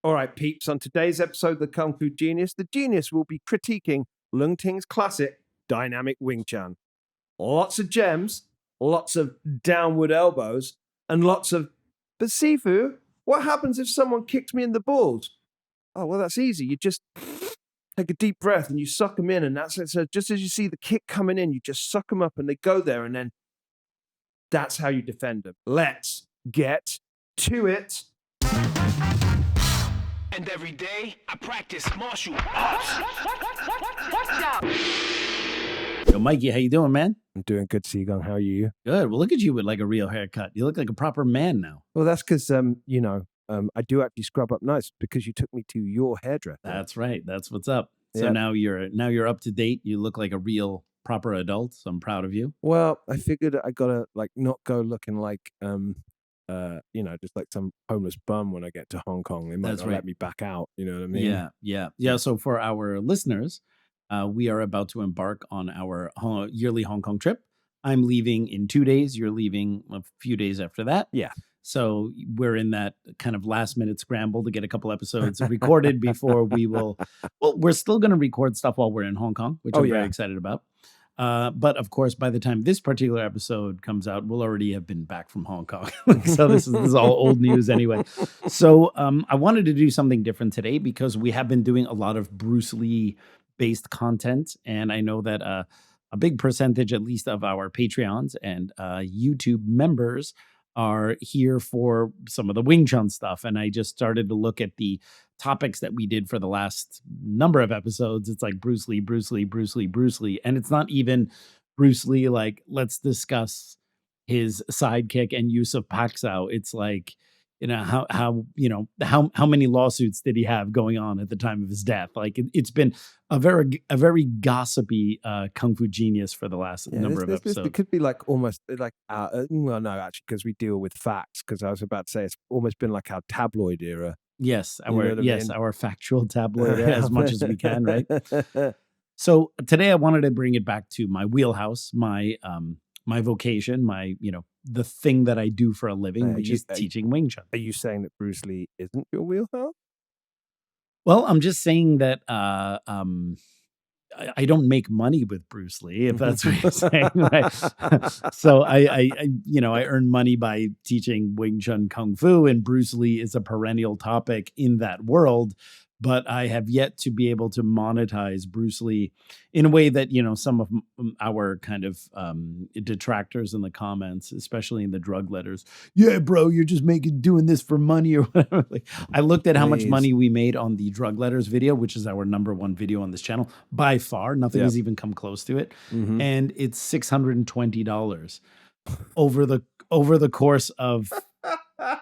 All right, peeps, on today's episode of The Kung Fu Genius, the genius will be critiquing Leung Ting's classic, Dynamic Wing Tsun. Lots of gems, lots of downward elbows, and lots of, but Sifu, what happens if someone kicked me in the balls? Oh, well, that's easy. You just take a deep breath and you suck them in, and that's it. So just as you see the kick coming in, you just suck them up and they go there, and then that's how you defend them. Let's get to it. And every day, I practice martial arts. Yo, Mikey, how you doing, man? I'm doing good, Seagung. How are you? Good. Well, look at you with like a real haircut. You look like a proper man now. Well, that's because, I do actually scrub up nice because you took me to your hairdresser. That's right. That's what's up. So Yeah. now you're up to date. You look like a real proper adult. So I'm proud of you. Well, I figured I gotta not go looking like just like some homeless bum when I get to Hong Kong. They might That's not right. let me back out. You know what I mean? Yeah. So for our listeners, we are about to embark on our yearly Hong Kong trip. I'm leaving in 2 days. You're leaving a few days after that. Yeah. So we're in that kind of last minute scramble to get a couple episodes recorded before we will. Well, we're still going to record stuff while we're in Hong Kong, which I'm very excited about. But of course, by the time this particular episode comes out, we'll already have been back from Hong Kong. So this is all old news anyway. So I wanted to do something different today because we have been doing a lot of Bruce Lee based content. And I know that a big percentage, at least of our Patreons and YouTube members are here for some of the Wing Chun stuff. And I just started to look at the topics that we did for the last number of episodes. It's like Bruce Lee. And it's not even Bruce Lee, like, let's discuss his sidekick and use of Paksao. It's like, how many lawsuits did he have going on at the time of his death? Like it's been a very gossipy Kung Fu Genius for the last number of episodes. It could be like almost like actually, because we deal with facts. Because I was about to say it's almost been like our tabloid era. Yes, mean? Our factual tabloid era as much as we can, right? So today I wanted to bring it back to my wheelhouse, my vocation, the thing that I do for a living, which is teaching Wing Chun. Are you saying that Bruce Lee isn't your wheelhouse? Well, I'm just saying that I don't make money with Bruce Lee, if that's what you're saying. Right? So I earn money by teaching Wing Chun Kung Fu, and Bruce Lee is a perennial topic in that world. But I have yet to be able to monetize Bruce Lee in a way that, some of our kind of detractors in the comments, especially in the drug letters. Yeah, bro, you're just doing this for money or whatever. Like, I looked at how much money we made on the drug letters video, which is our number one video on this channel. By far, nothing has even come close to it. Mm-hmm. And it's $620 over the course of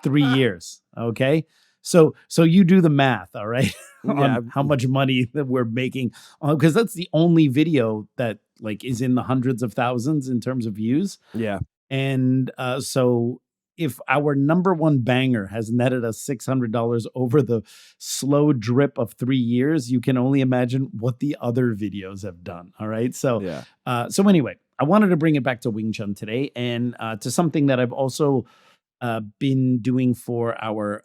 3 years. Okay. So you do the math, all right, on how much money that we're making, because that's the only video that like is in the hundreds of thousands in terms of views. Yeah. And so if our number one banger has netted us $600 over the slow drip of 3 years, you can only imagine what the other videos have done. All right. So, so anyway, I wanted to bring it back to Wing Chun today and to something that I've also been doing for our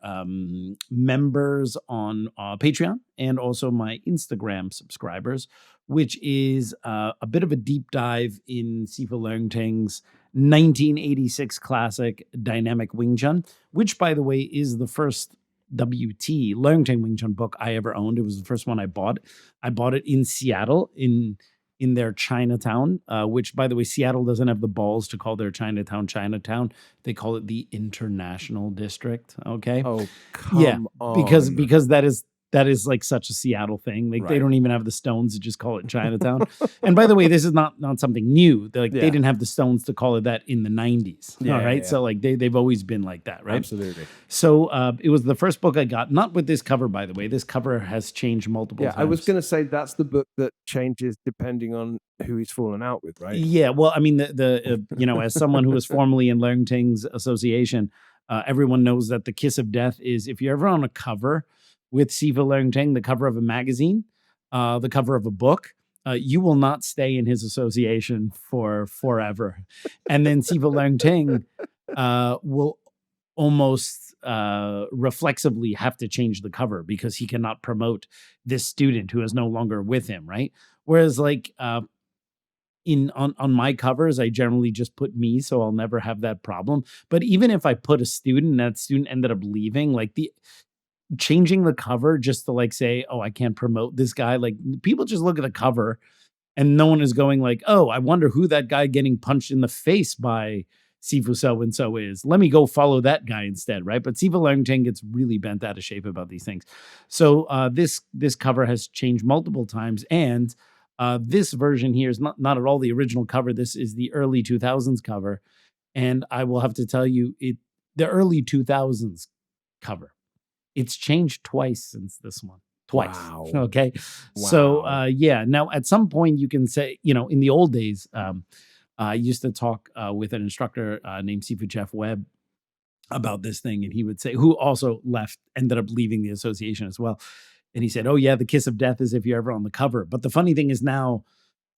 members on Patreon and also my Instagram subscribers, which is a bit of a deep dive in Sifu Leung Ting's 1986 classic Dynamic Wing Chun, which, by the way, is the first WT Leung Ting Wing Chun book I ever owned. It was the first one I bought. I bought it in Seattle in their Chinatown, which, by the way, Seattle doesn't have the balls to call their Chinatown. They call it the International District. Okay. Oh, come on. Because that is like such a Seattle thing. Like They don't even have the stones to just call it Chinatown. And by the way, this is not something new. They didn't have the stones to call it that in the 90s. All right. Yeah. So like they've always been like that, right? Absolutely. So it was the first book I got, not with this cover, by the way. This cover has changed multiple times. I was going to say that's the book that changes depending on who he's fallen out with, right? Yeah. Well, I mean, as someone who was formerly in Leung Ting's association, everyone knows that the kiss of death is if you're ever on a cover with Sifu Leung Ting, the cover of a magazine, the cover of a book, you will not stay in his association for forever. And then Sifu Leung Ting will almost reflexively have to change the cover because he cannot promote this student who is no longer with him, right? Whereas like on my covers, I generally just put me, so I'll never have that problem. But even if I put a student and that student ended up leaving, like the changing the cover just to like say, oh, I can't promote this guy. Like people just look at the cover and no one is going like, oh, I wonder who that guy getting punched in the face by Sifu so-and-so is. Let me go follow that guy instead, right? But Sifu Leung Ting gets really bent out of shape about these things. So this cover has changed multiple times. And this version here is not at all the original cover. This is the early 2000s cover. And I will have to tell you, the early 2000s cover, it's changed twice since this one. Twice. Wow. Okay. Wow. So yeah. Now at some point you can say, in the old days, I used to talk with an instructor named Sifu Jeff Webb about this thing, and he would say, who also ended up leaving the association as well. And he said, oh yeah, the kiss of death is if you're ever on the cover. But the funny thing is now,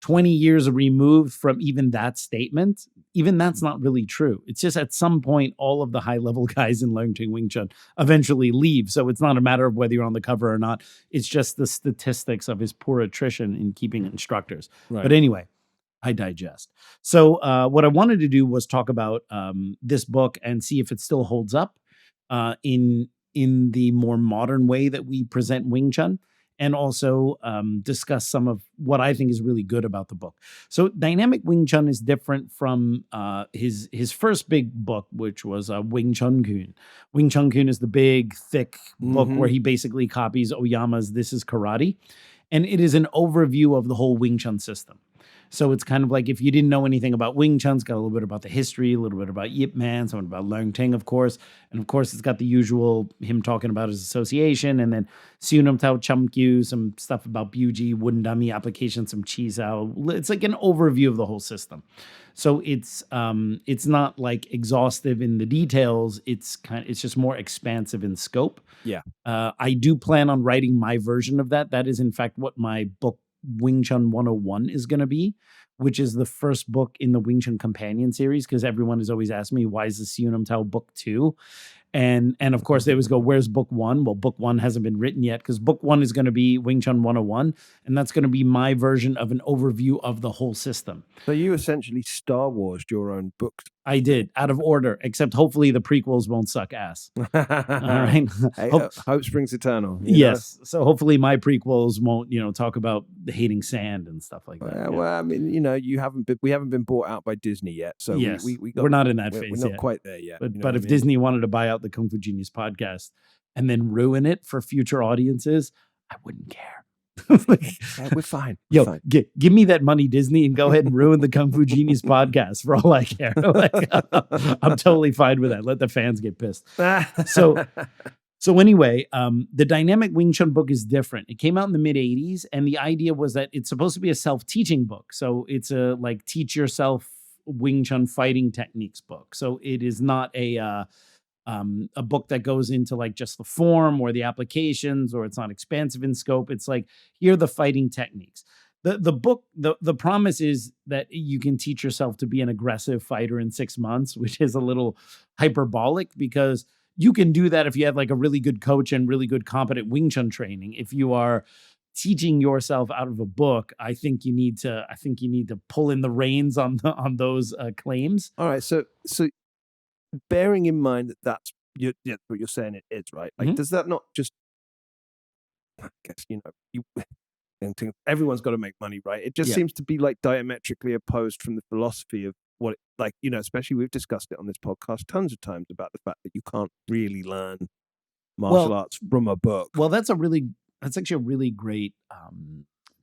20 years removed from even that statement, even that's not really true. It's just at some point, all of the high-level guys in Leung Ting Wing Chun eventually leave. So it's not a matter of whether you're on the cover or not. It's just the statistics of his poor attrition in keeping instructors. Right. But anyway, I digest. So what I wanted to do was talk about this book and see if it still holds up in the more modern way that we present Wing Chun, and also discuss some of what I think is really good about the book. So Dynamic Wing Chun is different from his first big book, which was Wing Chun Kun. Wing Chun Kun is the big, thick book where he basically copies Oyama's This is Karate. And it is an overview of the whole Wing Chun system. So it's kind of like if you didn't know anything about Wing Chun, it's got a little bit about the history, a little bit about Yip Man, something about Leung Ting, of course. And of course, it's got the usual him talking about his association, and then Sunum Tao Chum Kyu, some stuff about Buji, wooden dummy application, some Chisao. It's like an overview of the whole system. So it's not like exhaustive in the details. It's just more expansive in scope. Yeah. I do plan on writing my version of that. That is, in fact, what my book Wing Chun 101 is going to be, which is the first book in the Wing Chun Companion series, because everyone has always asked me, why is the Sunum Tao book 2? And of course, they always go, where's book 1? Well, book 1 hasn't been written yet, because book 1 is going to be Wing Chun 101, and that's going to be my version of an overview of the whole system. So you essentially Star Wars'd your own book. I did, out of order, except hopefully the prequels won't suck ass. All right. Hey, hope springs eternal. Yes. So hopefully my prequels won't, talk about hating sand and stuff like that. Well, I mean, we haven't been bought out by Disney yet. So yes, we're not in that phase We're not yet. quite there yet. But if Disney wanted to buy out the Kung Fu Genius podcast and then ruin it for future audiences, I wouldn't care. We're fine. Give me that money, Disney, and go ahead and ruin the Kung Fu Genius podcast for all I care. I'm totally fine with that. Let the fans get pissed. So anyway, the Dynamic Wing Chun book is different. It came out in the mid 80s, and the idea was that it's supposed to be a self-teaching book. So it's a like teach yourself Wing Chun fighting techniques book. So it is not a book that goes into like just the form or the applications, or it's not expansive in scope. It's like, here are the fighting techniques. The book, the promise is that you can teach yourself to be an aggressive fighter in 6 months, which is a little hyperbolic, because you can do that if you have like a really good coach and really good competent Wing Chun training. If you are teaching yourself out of a book, I think you need to pull in the reins on those claims. All right. So bearing in mind that that's what you're saying, it is right. Like, does that not just? I guess everyone's got to make money, right? It just seems to be like diametrically opposed from the philosophy of what, especially we've discussed it on this podcast tons of times about the fact that you can't really learn martial arts from a book. Well, that's actually a really great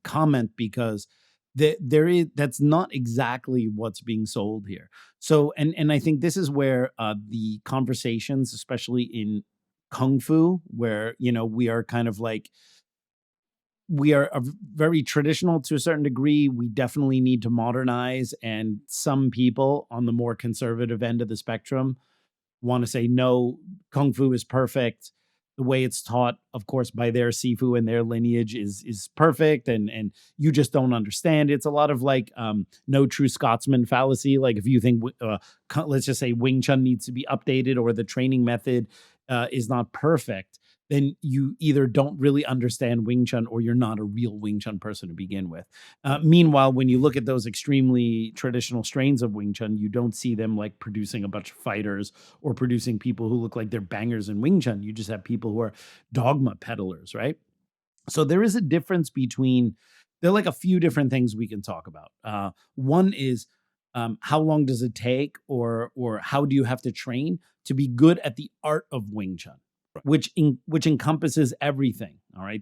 comment, because that's not exactly what's being sold here. So, and I think this is where the conversations, especially in Kung Fu, where, we are kind of like, we are very traditional to a certain degree. We definitely need to modernize. And some people on the more conservative end of the spectrum want to say, no, Kung Fu is perfect. the way it's taught, of course, by their Sifu and their lineage is perfect, and you just don't understand. It's a lot of like no true Scotsman fallacy. Like if you think, let's just say Wing Chun needs to be updated or the training method is not perfect, then you either don't really understand Wing Chun or you're not a real Wing Chun person to begin with. Meanwhile, when you look at those extremely traditional strains of Wing Chun, you don't see them like producing a bunch of fighters or producing people who look like they're bangers in Wing Chun. You just have people who are dogma peddlers, right? So there is a difference between, there are like a few different things we can talk about. One is how long does it take or how do you have to train to be good at the art of Wing Chun? Which encompasses everything. All right.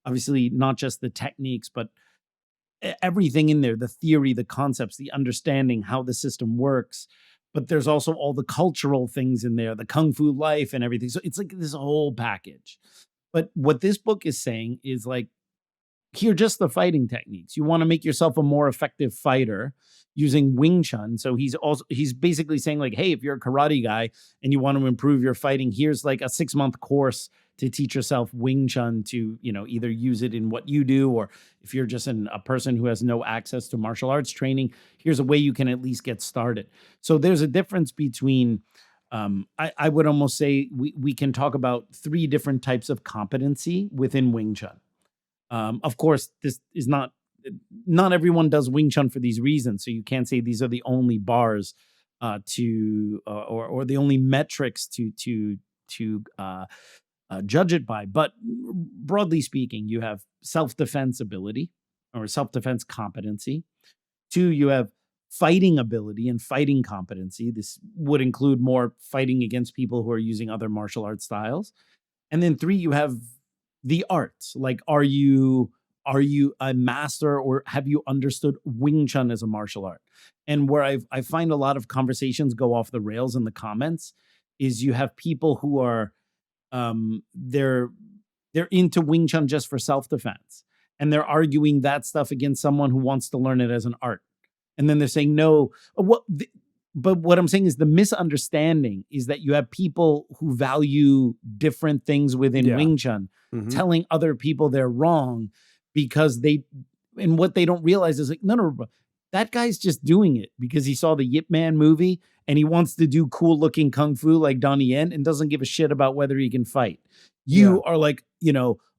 Obviously not just the techniques, but everything in there, the theory, the concepts, the understanding how the system works. But there's also all the cultural things in there, the Kung Fu life and everything. So it's like this whole package. But what this book is saying is like, here are just the fighting techniques. You want to make yourself a more effective fighter using Wing Chun. So he's basically saying like, hey, if you're a karate guy and you want to improve your fighting, here's like a 6-month course to teach yourself Wing Chun to, either use it in what you do, or if you're just a person who has no access to martial arts training, here's a way you can at least get started. So there's a difference between, I would almost say we can talk about 3 different types of competency within Wing Chun. Of course, this is not everyone does Wing Chun for these reasons. So you can't say these are the only bars or the only metrics to judge it by. But broadly speaking, you have self-defense ability or self-defense competency. 2, you have fighting ability and fighting competency. This would include more fighting against people who are using other martial arts styles. And then 3, you have the arts. Like, are you a master or have you understood Wing Chun as a martial art? And where I find a lot of conversations go off the rails in the comments is you have people who are they're into Wing Chun just for self-defense, and they're arguing that stuff against someone who wants to learn it as an art. And then they're saying no. But what I'm saying is the misunderstanding is that you have people who value different things within Wing Chun telling other people they're wrong because and what they don't realize is like, no, that guy's just doing it because he saw the Yip Man movie and he wants to do cool looking Kung Fu like Donnie Yen and doesn't give a shit about whether he can fight. You are like,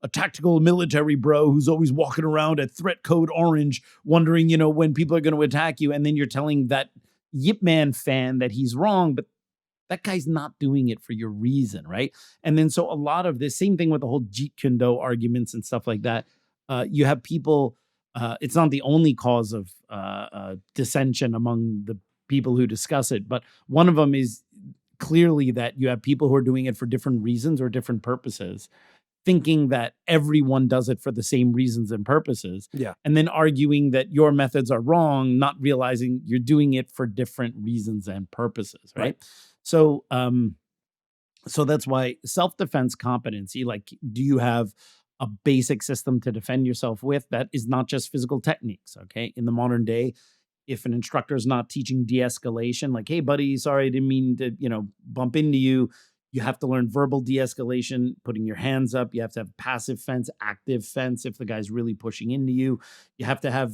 a tactical military bro who's always walking around at threat code orange, wondering, when people are going to attack you. And then you're telling that Yip Man fan that he's wrong, but that guy's not doing it for your reason, right? And then so a lot of this, same thing with the whole Jeet Kune Do arguments and stuff like that. You have people, it's not the only cause of dissension among the people who discuss it, but one of them is clearly that you have people who are doing it for different reasons or different purposes, thinking that everyone does it for the same reasons and purposes. Yeah. And then arguing that your methods are wrong, not realizing you're doing it for different reasons and purposes, right? So so that's why self-defense competency, like, do you have a basic system to defend yourself with? That is not just physical techniques, okay? In the modern day, if an instructor is not teaching de-escalation, like, hey, buddy, sorry, I didn't mean to, bump into you. You have to learn verbal de-escalation, putting your hands up. You have to have passive fence, active fence if the guy's really pushing into you. You have to have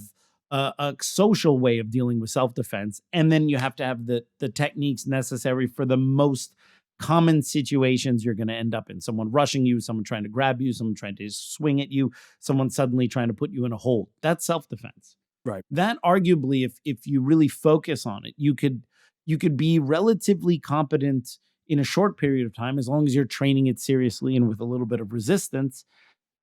a social way of dealing with self-defense. And then you have to have the techniques necessary for the most common situations you're going to end up in. Someone rushing you, someone trying to grab you, someone trying to swing at you, someone suddenly trying to put you in a hold. That's self-defense. Right. That arguably, if you really focus on it, you could be relatively competent in a short period of time, as long as you're training it seriously and with a little bit of resistance.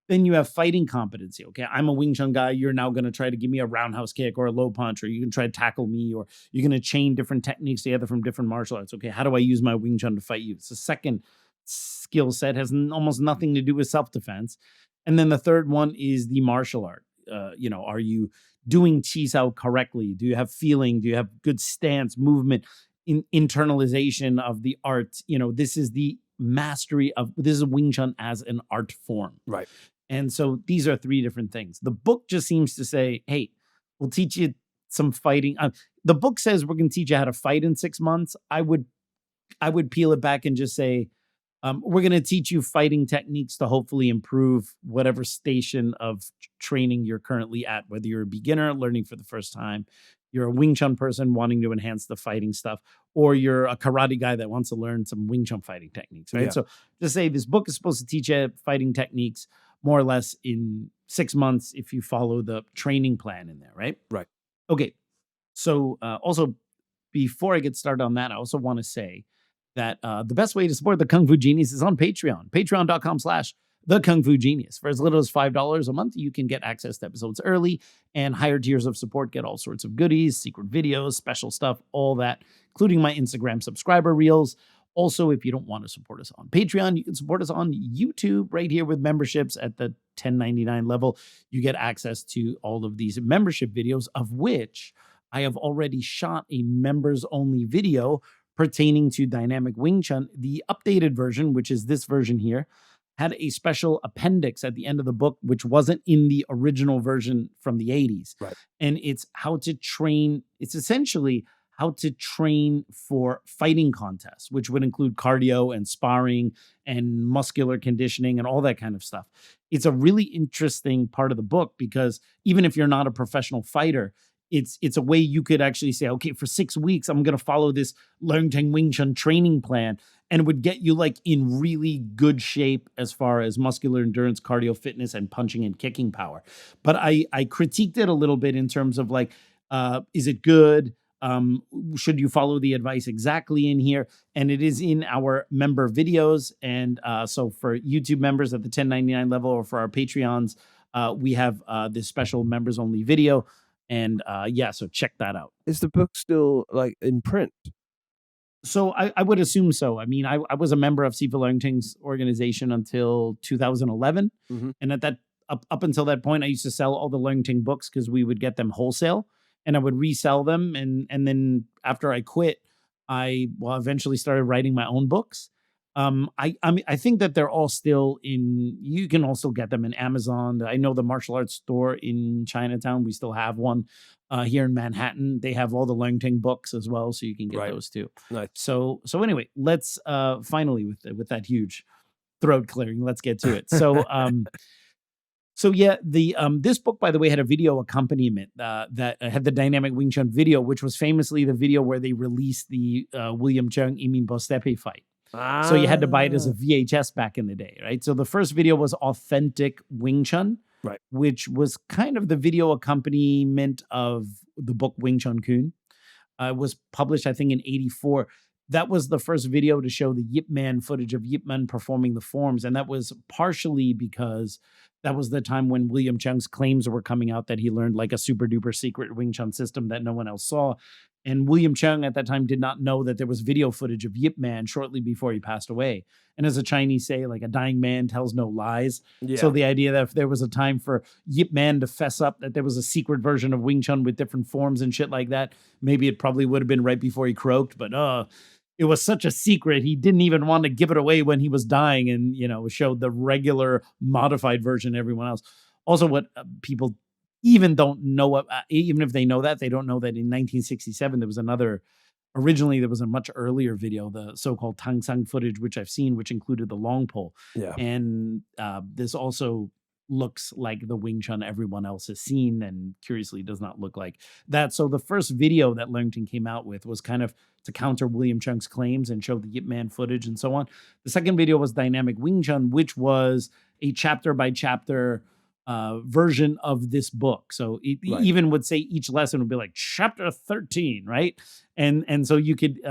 Then you have fighting competency. Okay, I'm a Wing Chun guy. You're now going to try to give me a roundhouse kick or a low punch, or you can try to tackle me, or you're going to chain different techniques together from different martial arts. Okay, how do I use my Wing Chun to fight you? It's the second skill set, has almost nothing to do with self-defense. And then the third one is the martial art. Are you doing Chi Sao correctly? Do you have feeling? Do you have good stance, movement, internalization of the art? This is the mastery of, this is Wing Chun as an art form. Right. And so these are 3 different things. The book just seems to say, hey, we'll teach you some fighting. The book says we're going to teach you how to fight in 6 months. I would peel it back and just say, We're going to teach you fighting techniques to hopefully improve whatever station of training you're currently at, whether you're a beginner learning for the first time, you're a Wing Chun person wanting to enhance the fighting stuff, or you're a karate guy that wants to learn some Wing Chun fighting techniques, right? Yeah. So to say this book is supposed to teach you fighting techniques more or less in 6 months if you follow the training plan in there, right? Right. Okay. So also, before I get started on that, I also want to say that the best way to support the Kung Fu Genius is on Patreon. Patreon.com/The Kung Fu Genius. For as little as $5 a month, you can get access to episodes early, and higher tiers of support get all sorts of goodies, secret videos, special stuff, all that, including my Instagram subscriber reels. Also, if you don't want to support us on Patreon, you can support us on YouTube right here with memberships at the $10.99 level. You get access to all of these membership videos, of which I have already shot a members-only video pertaining to Dynamic Wing Chun. The updated version, which is this version here, had a special appendix at the end of the book, which wasn't in the original version from the 80s. Right. And it's how to train. It's essentially how to train for fighting contests, which would include cardio and sparring and muscular conditioning and all that kind of stuff. It's a really interesting part of the book because even if you're not a professional fighter, it's a way you could actually say, okay, for 6 weeks, I'm going to follow this Leung Ting Wing Chun training plan, and it would get you like in really good shape as far as muscular endurance, cardio fitness, and punching and kicking power. But I critiqued it a little bit in terms of like, is it good? Should you follow the advice exactly in here? And it is in our member videos. And so for YouTube members at the $10.99 level, or for our Patreons, we have this special members only video. And so check that out. Is the book still like in print? So I would assume so. I mean, I was a member of Sifu Leung Ting's organization until 2011. Mm-hmm. And at that up until that point, I used to sell all the Leung Ting books because we would get them wholesale and I would resell them. And then after I quit, I eventually started writing my own books. I think that they're all still in, you can also get them in Amazon. I know the martial arts store in Chinatown, we still have one here in Manhattan. They have all the Leung Ting books as well, so you can get those too. Nice. So anyway, let's finally with that huge throat clearing, let's get to it. So this book, by the way, had a video accompaniment that had the Dynamic Wing Chun video, which was famously the video where they released the William Cheung Emin Bostepe fight. So you had to buy it as a VHS back in the day, right? So the first video was Authentic Wing Chun, right, which was kind of the video accompaniment of the book Wing Chun Kun. It was published, I think, in 1984. That was the first video to show the Yip Man footage of Yip Man performing the forms. And that was partially because that was the time when William Cheung's claims were coming out that he learned like a super duper secret Wing Chun system that no one else saw. And William Cheung at that time did not know that there was video footage of Yip Man shortly before he passed away. And as the Chinese say, like a dying man tells no lies. Yeah. So the idea that if there was a time for Yip Man to fess up that there was a secret version of Wing Chun with different forms and shit like that, maybe it probably would have been right before he croaked. But it was such a secret, he didn't even want to give it away when he was dying, and showed the regular modified version to everyone else. Also, what people even don't know, even if they know that, they don't know that in 1967 originally there was a much earlier video, the so-called Tang Sang footage, which I've seen, which included the long pole. Yeah. And this also looks like the Wing Chun everyone else has seen, and curiously does not look like that. So the first video that Leung Ting came out with was kind of to counter William Cheung's claims and show the Yip Man footage and so on. The second video was Dynamic Wing Chun, which was a chapter by chapter version of this book. So it even would say each lesson would be like chapter 13, right? And so you could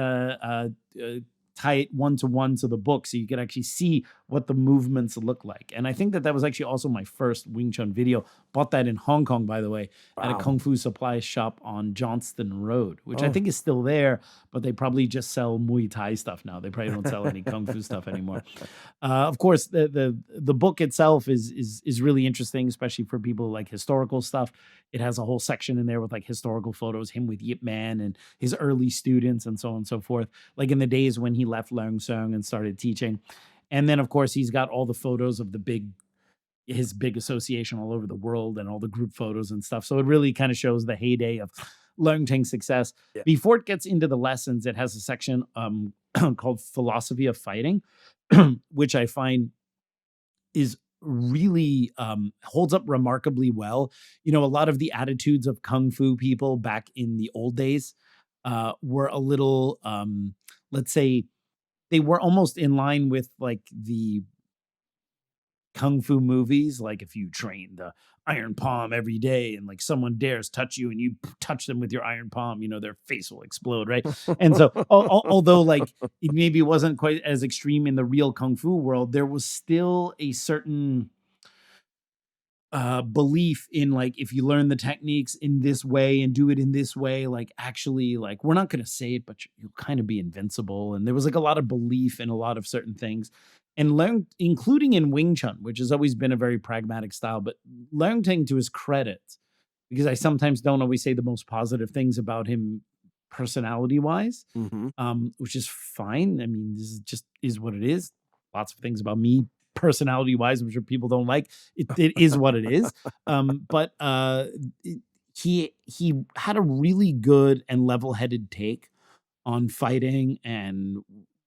tie it one-to-one to the book so you could actually see what the movements look like. And I think that was actually also my first Wing Chun video. Bought that in Hong Kong, by the way, at a Kung Fu supply shop on Johnston Road, which I think is still there, but they probably just sell Muay Thai stuff now. They probably don't sell any Kung Fu stuff anymore. Of course, the book itself is really interesting, especially for people who like historical stuff. It has a whole section in there with like historical photos, him with Yip Man and his early students and so on and so forth, like in the days when he left Leung Sung and started teaching. And then, of course, he's got all the photos of his big association all over the world and all the group photos and stuff. So it really kind of shows the heyday of Leung Ting's success. Yeah. Before it gets into the lessons, it has a section called Philosophy of Fighting, which I find is really holds up remarkably well. A lot of the attitudes of kung fu people back in the old days were a little, let's say, they were almost in line with like the kung fu movies. Like if you train the iron palm every day and like someone dares touch you and you touch them with your iron palm, their face will explode, right? And so although like it maybe wasn't quite as extreme in the real kung fu world, there was still a certain belief in like, if you learn the techniques in this way and do it in this way, like actually, like, we're not going to say it, but you'll kind of be invincible. And there was like a lot of belief in a lot of certain things, and learned, including in Wing Chun, which has always been a very pragmatic style. But Leung Ting, to his credit, because I sometimes don't always say the most positive things about him personality wise, which is fine. I mean, this is just is what it is. Lots of things about me personality wise, I'm sure people don't like it. It is what it is. But he had a really good and level-headed take on fighting and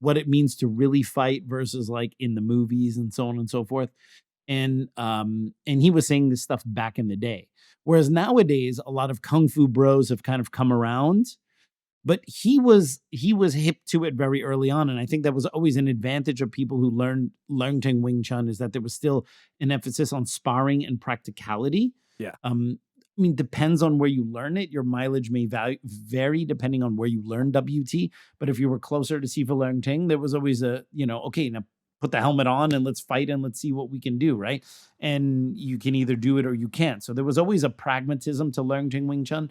what it means to really fight versus like in the movies and so on and so forth. And he was saying this stuff back in the day, whereas nowadays a lot of kung fu bros have kind of come around. But he was hip to it very early on. And I think that was always an advantage of people who learned Leung Ting Wing Chun, is that there was still an emphasis on sparring and practicality. Yeah. I mean, depends on where you learn it. Your mileage may vary depending on where you learn WT. But if you were closer to Sifu Leung Ting, there was always a, okay, now put the helmet on and let's fight and let's see what we can do, right? And you can either do it or you can't. So there was always a pragmatism to Leung Ting Wing Chun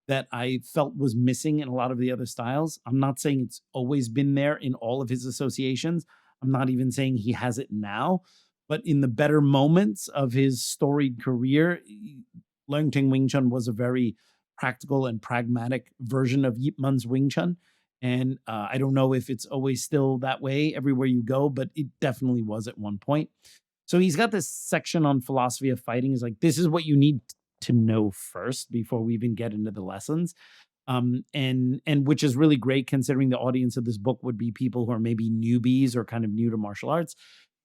that I felt was missing in a lot of the other styles. I'm not saying it's always been there in all of his associations. I'm not even saying he has it now, but in the better moments of his storied career, Leung Ting Wing Chun was a very practical and pragmatic version of Yip Man's Wing Chun. And I don't know if it's always still that way everywhere you go, but it definitely was at one point. So he's got this section on philosophy of fighting. He's like, this is what you need to know first before we even get into the lessons. And which is really great considering the audience of this book would be people who are maybe newbies or kind of new to martial arts.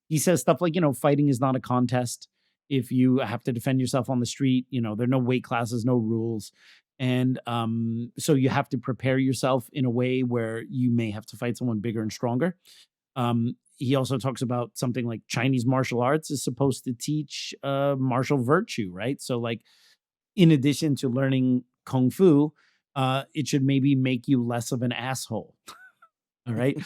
He says stuff like, fighting is not a contest. If you have to defend yourself on the street, there are no weight classes, no rules. And so you have to prepare yourself in a way where you may have to fight someone bigger and stronger. He also talks about something like Chinese martial arts is supposed to teach martial virtue, right? So like, in addition to learning Kung Fu, it should maybe make you less of an asshole. All right.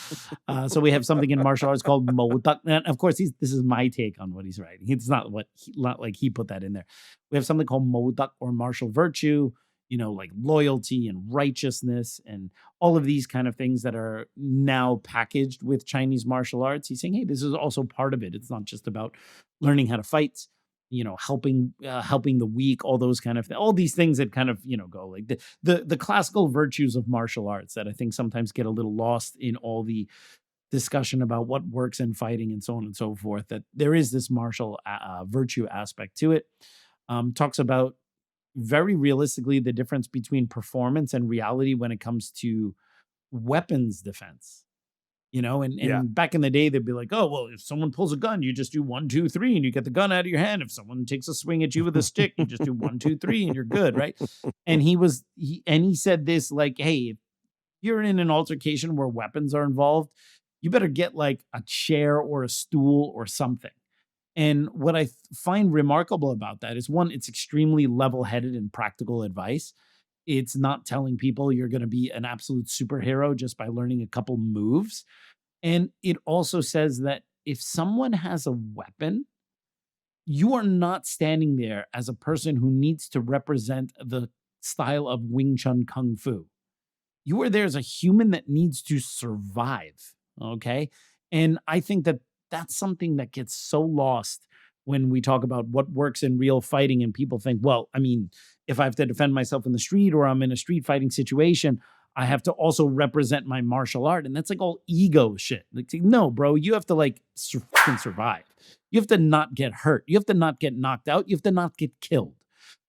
So we have something in martial arts called Mo Duck. And of course, this is my take on what he's writing. It's not not like he put that in there. We have something called Mo Duck, or martial virtue, like loyalty and righteousness and all of these kind of things that are now packaged with Chinese martial arts. He's saying, hey, this is also part of it. It's not just about learning how to fight, helping the weak, all those kind of things, all these things that kind of, go like the classical virtues of martial arts that I think sometimes get a little lost in all the discussion about what works in fighting and so on and so forth, that there is this martial virtue aspect to it. Talks about very realistically the difference between performance and reality when it comes to weapons defense. And back in the day, they'd be like, oh, well, if someone pulls a gun, you just do 1, 2, 3, and you get the gun out of your hand. If someone takes a swing at you with a stick, you just do 1, 2, 3, and you're good, right? And he said this like, hey, if you're in an altercation where weapons are involved, you better get like a chair or a stool or something. And what I find remarkable about that is, one, it's extremely level-headed and practical advice. It's not telling people you're going to be an absolute superhero just by learning a couple moves. And it also says that if someone has a weapon, you are not standing there as a person who needs to represent the style of Wing Chun Kung Fu. You are there as a human that needs to survive, okay? And I think that that's something that gets so lost when we talk about what works in real fighting, and people think, well, I mean, if I have to defend myself in the street or I'm in a street fighting situation, I have to also represent my martial art. And that's like all ego shit. Like, no, bro, you have to like survive. You have to not get hurt. You have to not get knocked out. You have to not get killed.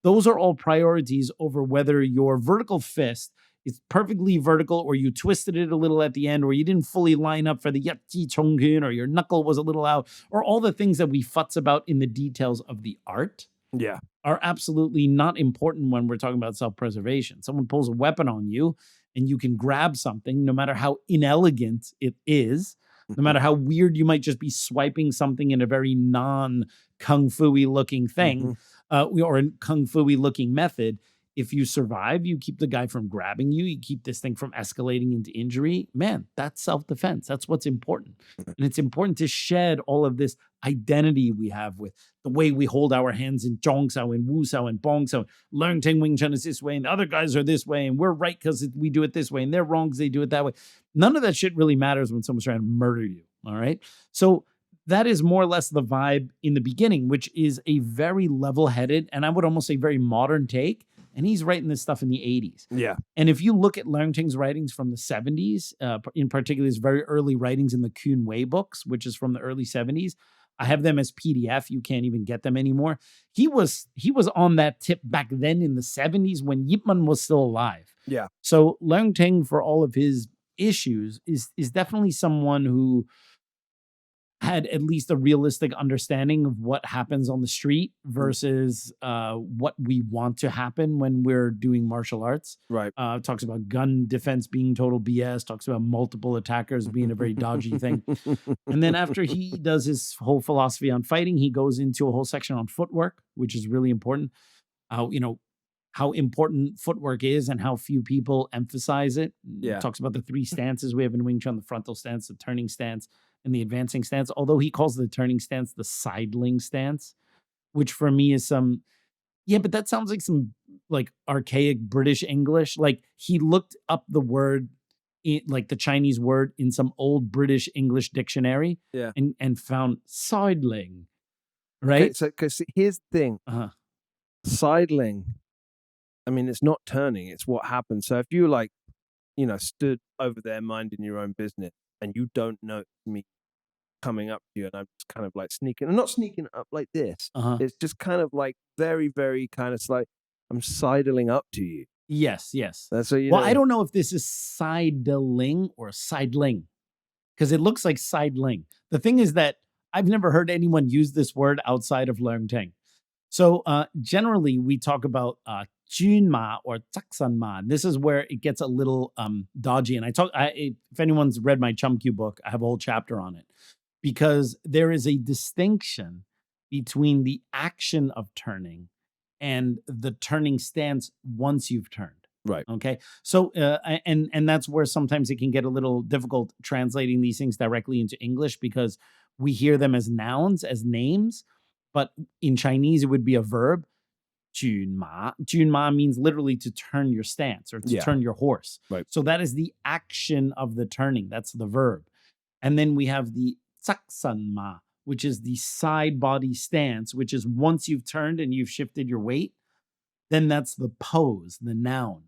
Those are all priorities over whether your vertical fist it's perfectly vertical, or you twisted it a little at the end, or you didn't fully line up for the yatji chongun, or your knuckle was a little out, or all the things that we futz about in the details of the art Yeah. are absolutely not important when we're talking about self-preservation. Someone pulls a weapon on you and you can grab something, no matter how inelegant it is, no matter how weird you might just be swiping something in a very non-kung fu-y looking thing, or a kung fu-y looking method. If you survive, you keep the guy from grabbing you, you keep this thing from escalating into injury. Man, that's self-defense. That's what's important. And it's important to shed all of this identity we have with the way we hold our hands in Zhongsao and Wusao and Bongsao. Leung Ting Wing Chun is this way, and the other guys are this way, and we're right because we do it this way, and they're wrong because they do it that way. None of that shit really matters when someone's trying to murder you, all right? So that is more or less the vibe in the beginning, which is a very level-headed, and I would almost say very modern take. And he's writing this stuff in the 80s. Yeah. And if you look at Leung Ting's writings from the 70s, in particular his very early writings in the Kun Wei books, which is from the early 70s, I have them as PDF. You can't even get them anymore. He was on that tip back then in the 70s when Yip Man was still alive. Yeah. So Leung Ting, for all of his issues, is definitely someone who had at least a realistic understanding of what happens on the street versus what we want to happen when we're doing martial arts. Right. Talks about gun defense being total BS, talks about multiple attackers being a very dodgy thing. And then after he does his whole philosophy on fighting, he goes into a whole section on footwork, which is really important. How important footwork is and how few people emphasize it. Yeah. Talks about the three stances we have in Wing Chun: the frontal stance, the turning stance, and the advancing stance. Although he calls the turning stance the sidling stance, which for me is but that sounds like some like archaic British English. Like he looked up the word, like the Chinese word in some old British English dictionary, and found sidling, right? Okay, so because here's the thing, sidling. I mean, it's not turning; it's what happens. So if you stood over there minding your own business, and you don't know me coming up to you, and I'm just kind of like sneaking. I'm not sneaking up like this. It's just kind of like very, very kind of like I'm sidling up to you. Yes. That's what you well, know. I don't know if this is sidling or sidling because it looks like sidling. The thing is that I've never heard anyone use this word outside of Leung Ting. So generally, we talk about junma or taksanma. This is where it gets a little dodgy. And if anyone's read my Chumkyu book, I have a whole chapter on it because there is a distinction between the action of turning and the turning stance once you've turned. Right. Okay. So, and that's where sometimes it can get a little difficult translating these things directly into English because we hear them as nouns, as names. But in Chinese, it would be a verb. Junma. Junma means literally to turn your stance or to turn your horse. Right. So that is the action of the turning. That's the verb. And then we have the tsaksanma, which is the side body stance, which is once you've turned and you've shifted your weight, then that's the pose, the noun.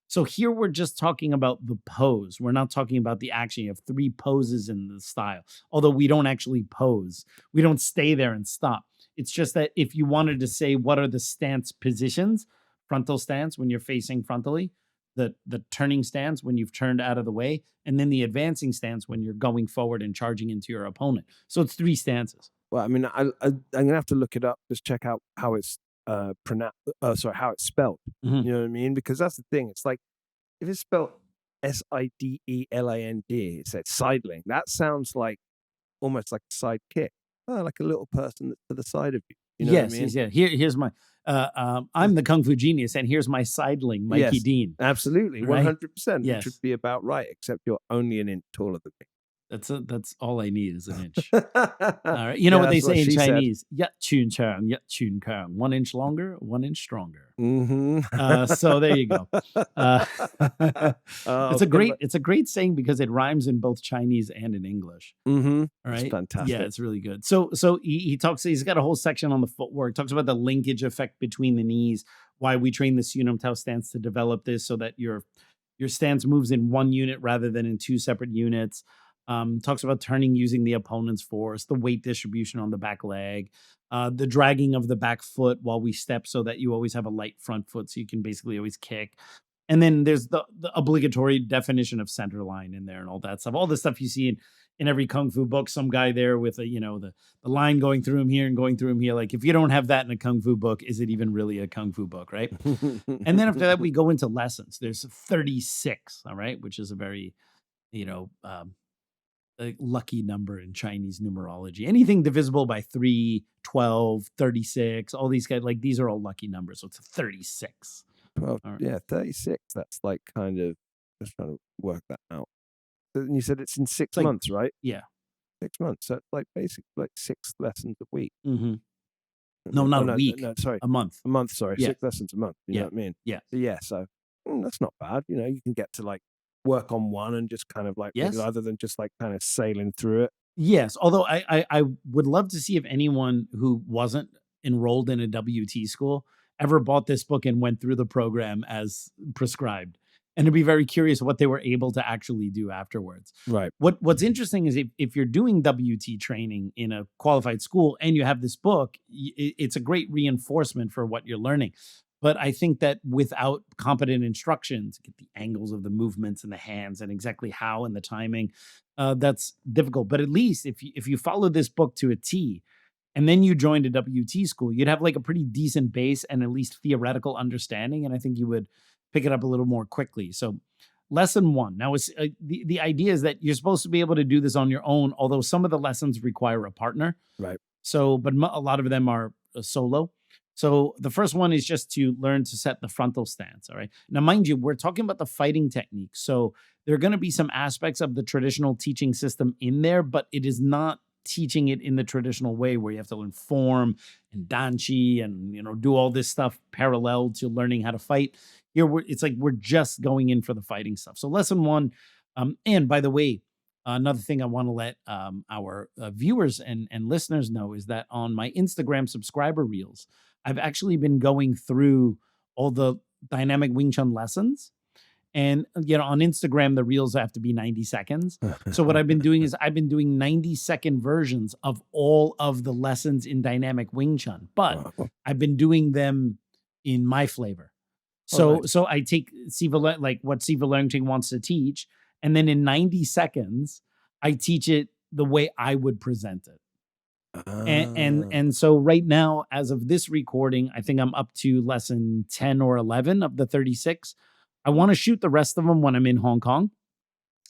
So here we're just talking about the pose. We're not talking about the action. You have three poses in the style, although we don't actually pose. We don't stay there and stop. It's just that if you wanted to say what are the stance positions, frontal stance when you're facing frontally, the turning stance when you've turned out of the way, and then the advancing stance when you're going forward and charging into your opponent. So it's three stances. Well, I mean, I'm gonna have to look it up, just check out how it's pronounced. How it's spelled. Mhm. You know what I mean? Because that's the thing. It's like if it's spelled Sidelind, it's like sidling. That sounds like almost like a side kick. Oh, like a little person that's to the side of you. You know what I mean? Yes. Here's my. I'm the Kung Fu genius, and here's my sidling, Mikey Deane. Absolutely, Right? 100%. Yes. Which would be about right, except you're only an inch taller than me. That's all I need is an inch. All right. You know what they say in Chinese? Yat chun chang, yat chun kang. 1 inch longer, 1 inch stronger. Mm-hmm. So there you go. It's a great saying because it rhymes in both Chinese and in English. Mm-hmm. All right. It's fantastic. Yeah, it's really good. So he talks. He's got a whole section on the footwork. Talks about the linkage effect between the knees. Why we train the Sunam Tao stance to develop this so that your stance moves in one unit rather than in two separate units. Talks about turning using the opponent's force, the weight distribution on the back leg, the dragging of the back foot while we step so that you always have a light front foot so you can basically always kick. And then there's the obligatory definition of center line in there and all that stuff. All the stuff you see in every kung fu book, some guy there with the line going through him here and going through him here. Like, if you don't have that in a kung fu book, is it even really a kung fu book, right? And then after that, we go into lessons. There's 36, all right, which is a very, a lucky number in Chinese numerology. Anything divisible by 3, 12, 36, all these guys, like, these are all lucky numbers. So it's 36. Well, All right. yeah, 36. That's like kind of just trying to work that out. And you said it's in 6 like- months, right? Yeah. 6 months. So it's like basically like 6 lessons a week. Mm-hmm. No, not a week. No, sorry. A month. A month, sorry. Yeah. 6 lessons a month. You know what I mean? Yeah. So, yeah. So that's not bad. You can get to like work on one and just kind of like, Yes. rather than just like kind of sailing through it. Yes. Although I would love to see if anyone who wasn't enrolled in a WT school ever bought this book and went through the program as prescribed. And to be very curious what they were able to actually do afterwards. Right. What's interesting is if you're doing WT training in a qualified school and you have this book, it's a great reinforcement for what you're learning. But I think that without competent instructions, get the angles of the movements and the hands and exactly how and the timing, that's difficult. But at least if you follow this book to a T, and then you joined a WT school, you'd have like a pretty decent base and at least theoretical understanding. And I think you would pick it up a little more quickly. So lesson 1. Now, it's, the idea is that you're supposed to be able to do this on your own, although some of the lessons require a partner. Right. So, but a lot of them are solo. So the first one is just to learn to set the frontal stance. All right. Now, mind you, we're talking about the fighting technique. So there are going to be some aspects of the traditional teaching system in there, but it is not teaching it in the traditional way where you have to learn form and danchi and do all this stuff parallel to learning how to fight. Here it's like we're just going in for the fighting stuff. So lesson 1, and by the way, another thing I want to let our viewers and listeners know is that on my Instagram subscriber reels, I've actually been going through all the dynamic Wing Chun lessons. And, on Instagram, the reels have to be 90 seconds. So what I've been doing is I've been doing 90-second versions of all of the lessons in dynamic Wing Chun, but I've been doing them in my flavor. So so I take like what Sifu Leung Ting wants to teach, and then in 90 seconds, I teach it the way I would present it. And so right now, as of this recording, I think I'm up to lesson 10 or 11 of the 36. I want to shoot the rest of them when I'm in Hong Kong,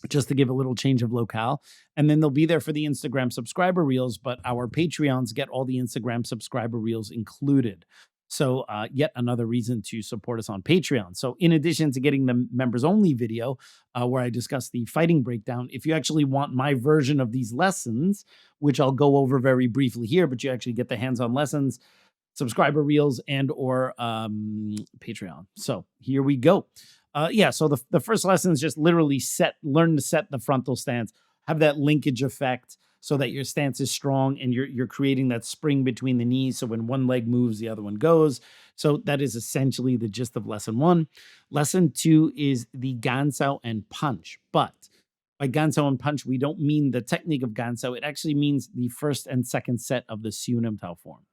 just to give a little change of locale. And then they'll be there for the Instagram subscriber reels, but our Patreons get all the Instagram subscriber reels included. So yet another reason to support us on Patreon. So in addition to getting the members only video where I discuss the fighting breakdown, if you actually want my version of these lessons, which I'll go over very briefly here, but you actually get the hands-on lessons, subscriber reels, and or Patreon. So here we go. So the first lesson is just literally learn to set the frontal stance, have that linkage effect so that your stance is strong and you're creating that spring between the knees. So when one leg moves, the other one goes. So that is essentially the gist of lesson 1. Lesson 2 is the gansao and punch. But by gansao and punch, we don't mean the technique of gansao. It actually means the first and second set of the Siu Tao form.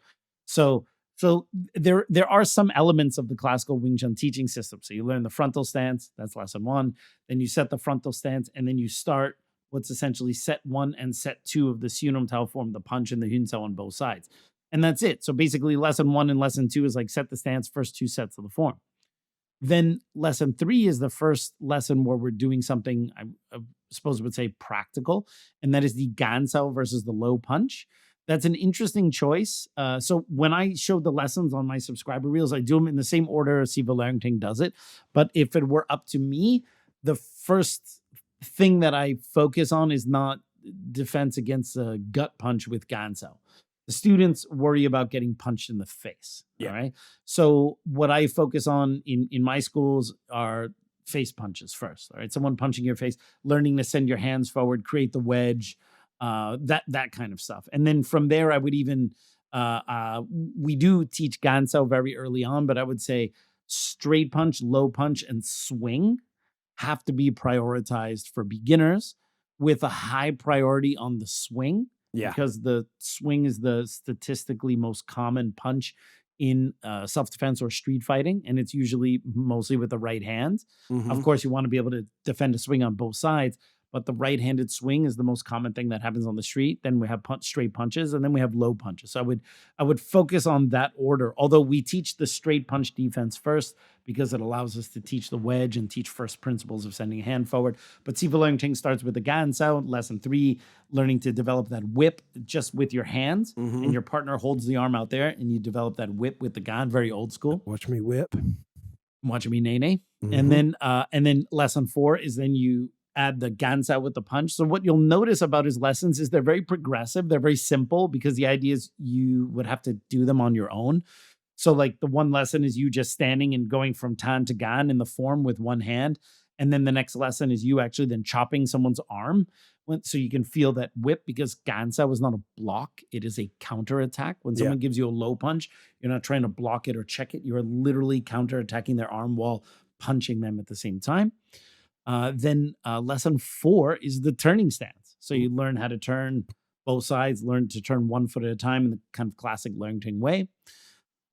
So there are some elements of the classical Wing Chun teaching system. So you learn the frontal stance, that's lesson 1. Then you set the frontal stance, and then you start what's essentially set 1 and set 2 of the Siu Tao form, the punch and the Hun Sao on both sides. And that's it. So basically lesson 1 and lesson 2 is like set the stance, first 2 sets of the form. Then lesson 3 is the first lesson where we're doing something I suppose I would say practical, and that is the gansao versus the low punch. That's an interesting choice. So when I showed the lessons on my subscriber reels, I do them in the same order as Sifu Leung Ting does it. But if it were up to me, the first thing that I focus on is not defense against a gut punch with gansao. The students worry about getting punched in the face. Yeah. All right. So what I focus on in my schools are face punches first. All right. Someone punching your face, learning to send your hands forward, create the wedge, that kind of stuff. And then from there, I would even, we do teach gansao very early on, but I would say straight punch, low punch, and swing have to be prioritized for beginners with a high priority on the swing. Yeah. Because the swing is the statistically most common punch in self-defense or street fighting, and it's usually mostly with the right hand. Of course, you want to be able to defend a swing on both sides, but the right-handed swing is the most common thing that happens on the street. Then we have straight punches, and then we have low punches. So I would focus on that order, although we teach the straight punch defense first because it allows us to teach the wedge and teach first principles of sending a hand forward. But Sifu Leung Ting starts with the gansao, lesson 3, learning to develop that whip just with your hands, and your partner holds the arm out there, and you develop that whip with the gan, very old school. Watch me whip. Watch me nay. And then lesson 4 is then you add the gansao with the punch. So what you'll notice about his lessons is they're very progressive. They're very simple because the idea is you would have to do them on your own. So like the one lesson is you just standing and going from tan to gan in the form with one hand. And then the next lesson is you actually then chopping someone's arm. So you can feel that whip, because gansao is not a block. It is a counterattack. When someone gives you a low punch, you're not trying to block it or check it. You're literally counterattacking their arm while punching them at the same time. Then lesson 4 is the turning stance. So you learn how to turn both sides, learn to turn one foot at a time in the kind of classic Leung Ting way.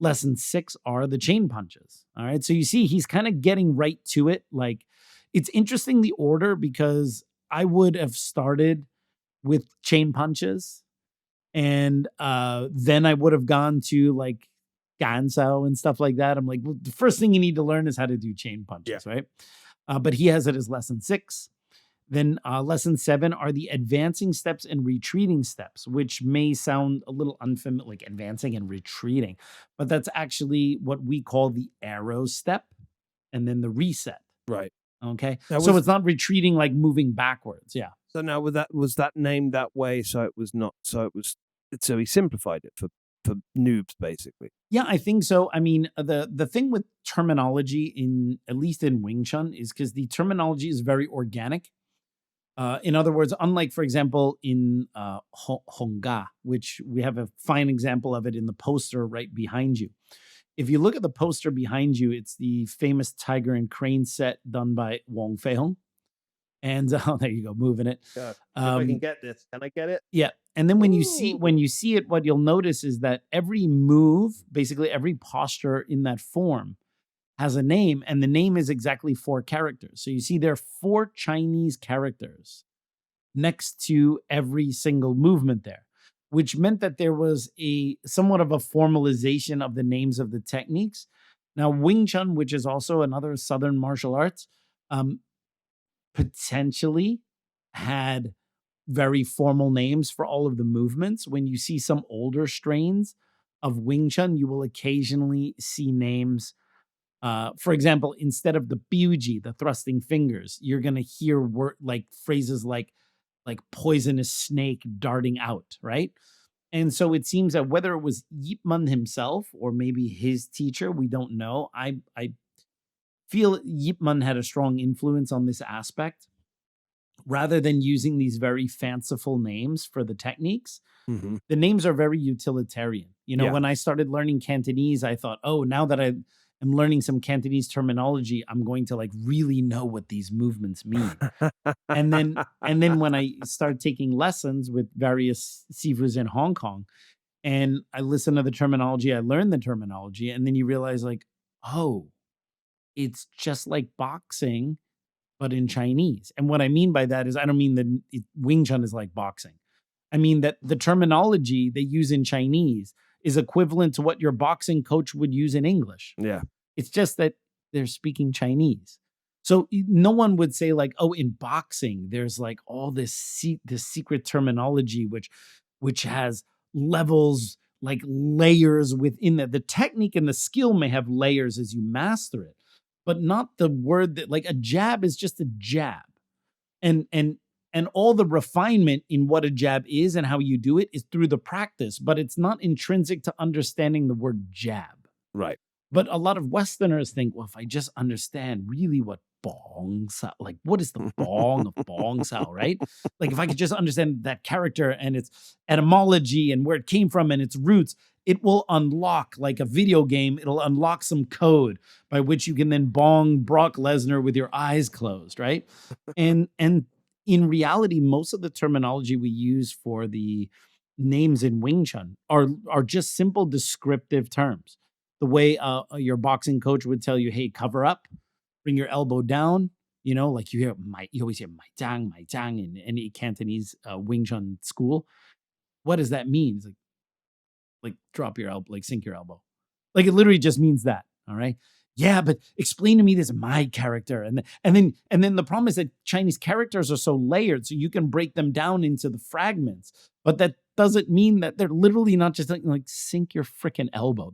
Lesson 6 are the chain punches. All right. So you see, he's kind of getting right to it. Like, it's interesting, the order, because I would have started with chain punches, and then I would have gone to like gansao and stuff like that. I'm like, well, the first thing you need to learn is how to do chain punches, right? But he has it as lesson 6. Then lesson 7 are the advancing steps and retreating steps, which may sound a little unfamiliar, like advancing and retreating, but that's actually what we call the arrow step and then the reset. Right. Okay. So it's not retreating like moving backwards. Yeah. So now was that named that way? So he simplified it for noobs, basically. Yeah, I think so. I mean, the thing with terminology at least in Wing Chun is because the terminology is very organic. In other words, unlike, for example, in Hongga, which we have a fine example of it in the poster right behind you. If you look at the poster behind you, it's the famous Tiger and Crane set done by Wong Fei Hung. And there you go, moving it. God, if I can get this. Can I get it? Yeah. And then when you see it, what you'll notice is that every move, basically every posture in that form, has a name, and the name is exactly 4 characters. So you see there are 4 Chinese characters next to every single movement there, which meant that there was a somewhat of a formalization of the names of the techniques. Now, Wing Chun, which is also another Southern martial arts, potentially had very formal names for all of the movements. When you see some older strains of Wing Chun, you will occasionally see names. For example, instead of the biuji, the thrusting fingers, you're going to hear phrases like poisonous snake darting out, right? And so it seems that whether it was Yip Man himself or maybe his teacher, we don't know. I feel Yip Man had a strong influence on this aspect. Rather than using these very fanciful names for the techniques, the names are very utilitarian. You know, when I started learning Cantonese, I thought, oh, now that I am learning some Cantonese terminology, I'm going to like really know what these movements mean. and then when I started taking lessons with various sifus in Hong Kong, and I listened to the terminology, I learned the terminology, and then you realize like, oh, it's just like boxing, but in Chinese. And what I mean by that is, I don't mean that Wing Chun is like boxing. I mean that the terminology they use in Chinese is equivalent to what your boxing coach would use in English. Yeah. It's just that they're speaking Chinese. So no one would say like, oh, in boxing, there's like all this secret terminology, which has levels, like layers within that. The technique and the skill may have layers as you master it, but not the word that, like, a jab is just a jab. And all the refinement in what a jab is and how you do it is through the practice, but it's not intrinsic to understanding the word jab. Right. But a lot of Westerners think, well, if I just understand really what bong sao, like what is the bong of bong sao, right? Like if I could just understand that character and its etymology and where it came from and its roots, it will unlock, like a video game, it'll unlock some code by which you can then bong Brock Lesnar with your eyes closed, right? And in reality, most of the terminology we use for the names in Wing Chun are just simple descriptive terms. the way your boxing coach would tell you, hey, cover up, bring your elbow down. You know, like you always hear my jang in any Cantonese Wing Chun school. What does that mean? It's like drop your elbow, like sink your elbow. Like it literally just means that. All right. Yeah, but explain to me this my character. And then the problem is that Chinese characters are so layered, so you can break them down into the fragments. But that doesn't mean that they're literally not just like sink your freaking elbow.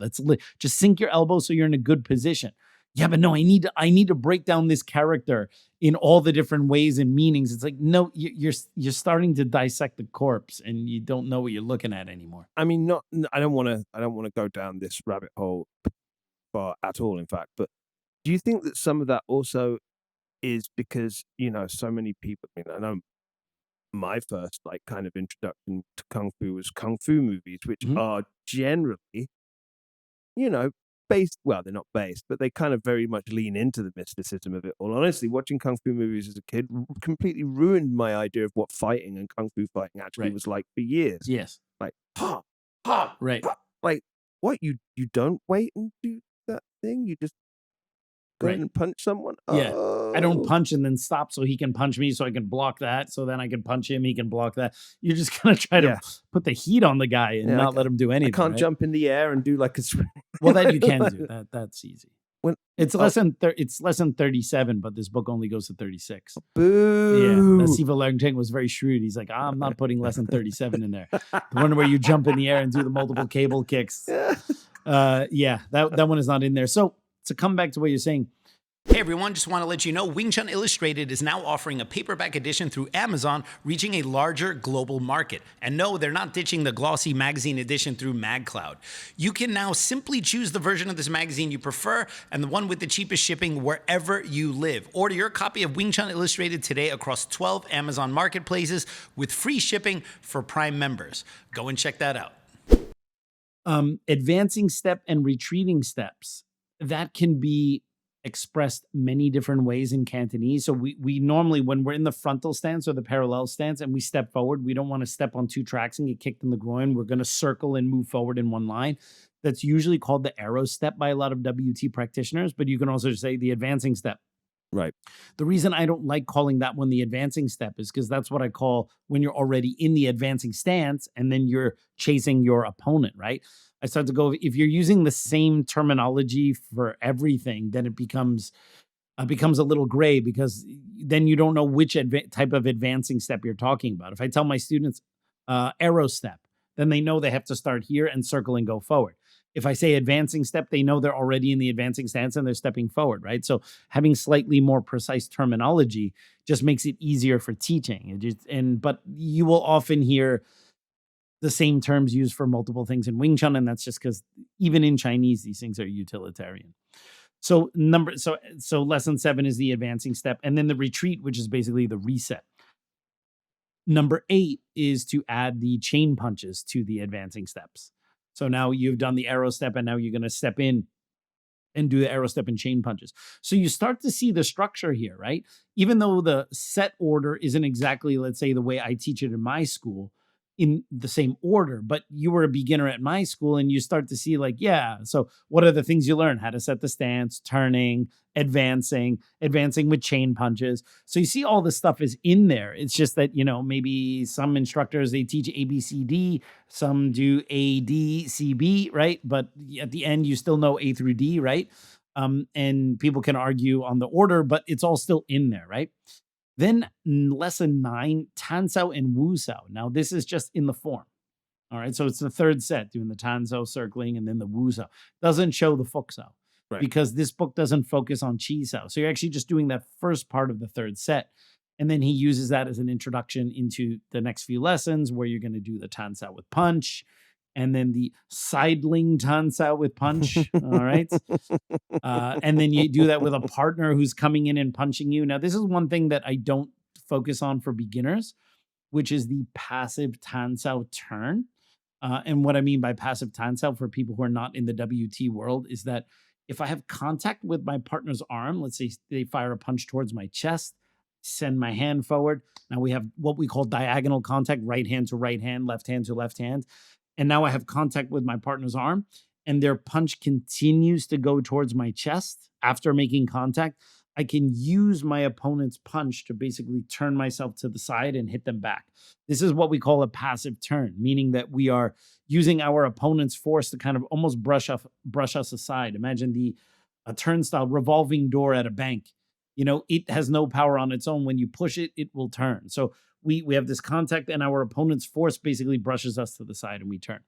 Just sink your elbow so you're in a good position. Yeah, but no, I need to break down this character in all the different ways and meanings. It's like, no, you're starting to dissect the corpse and you don't know what you're looking at anymore. I mean, I don't want to go down this rabbit hole at all, in fact. But do you think that some of that also is because, you know, so many people, I mean, I know my first like kind of introduction to Kung Fu was Kung Fu movies, which are generally, you know, based, well, they're not based, but they kind of very much lean into the mysticism of it all. Honestly, watching Kung Fu movies as a kid completely ruined my idea of what fighting and Kung Fu fighting actually was like for years. Yes. Like, right. Like, what, you don't wait and do that thing? You just go ahead and punch someone? Yeah. I don't punch and then stop so he can punch me so I can block that. So then I can punch him, he can block that. You're just going to try to put the heat on the guy and not let him do anything. I can't jump in the air and do like a swing. Well, that you can do. That's easy. It's less than 37, but this book only goes to 36. Boo. Yeah, that Sifu Leung Ting was very shrewd. He's like, I'm not putting less than 37 in there. The one where you jump in the air and do the multiple cable kicks. That one is not in there. So to come back to what you're saying, Hey everyone, just want to let you know Wing Chun Illustrated is now offering a paperback edition through Amazon, reaching a larger global market. And no, they're not ditching the glossy magazine edition through MagCloud. You can now simply choose the version of this magazine you prefer and the one with the cheapest shipping wherever you live. Order your copy of Wing Chun Illustrated today across 12 Amazon marketplaces with free shipping for Prime members. Go and check that out. Advancing step and retreating steps, that can be expressed many different ways in Cantonese. So we normally, when we're in the frontal stance or the parallel stance and we step forward, we don't want to step on two tracks and get kicked in the groin. We're going to circle and move forward in one line. That's usually called the arrow step by a lot of WT practitioners, but you can also say the advancing step. Right. The reason I don't like calling that one the advancing step is because that's what I call when you're already in the advancing stance and then you're chasing your opponent, right? I start to go, if you're using the same terminology for everything, then it becomes a little gray because then you don't know which type of advancing step you're talking about. If I tell my students arrow step, then they know they have to start here and circle and go forward. If I say advancing step, they know they're already in the advancing stance and they're stepping forward, right? So having slightly more precise terminology just makes it easier for teaching. But you will often hear the same terms used for multiple things in Wing Chun, and that's just because even in Chinese, these things are utilitarian. So lesson 7 is the advancing step, and then the retreat, which is basically the reset. Number 8 is to add the chain punches to the advancing steps. So now you've done the arrow step, and now you're going to step in and do the arrow step and chain punches. So you start to see the structure here, right? Even though the set order isn't exactly, let's say, the way I teach it in my school, in the same order, but you were a beginner at my school and you start to see like, so what are the things you learn? How to set the stance, turning, advancing with chain punches. So you see all this stuff is in there. It's just that, maybe some instructors, they teach ABCD, some do ADCB, right? But at the end, you still know A through D, right? And people can argue on the order, but it's all still in there, right? Then lesson 9, Tan Sao and Wu Sao. Now this is just in the form. All right. So it's the third set doing the Tan Sao circling and then the Wu Sao. Doesn't show the Fok Sao because this book doesn't focus on Chi Sao. So you're actually just doing that first part of the third set. And then he uses that as an introduction into the next few lessons where you're going to do the Tan Sao with punch and then the sidling Tan Sao with punch. All right. And then you do that with a partner who's coming in and punching you. Now, this is one thing that I don't focus on for beginners, which is the passive Tan Sao turn. And what I mean by passive Tan Sao for people who are not in the WT world is that if I have contact with my partner's arm, let's say they fire a punch towards my chest, send my hand forward. Now we have what we call diagonal contact, right hand to right hand, left hand to left hand. And now I have contact with my partner's arm. and their punch continues to go towards my chest after making contact, I can use my opponent's punch to basically turn myself to the side and hit them back. This is what we call a passive turn, meaning that we are using our opponent's force to kind of almost brush us aside. Imagine a turnstile revolving door at a bank. It has no power on its own. When you push it, it will turn. So we have this contact, and our opponent's force basically brushes us to the side, and we turn.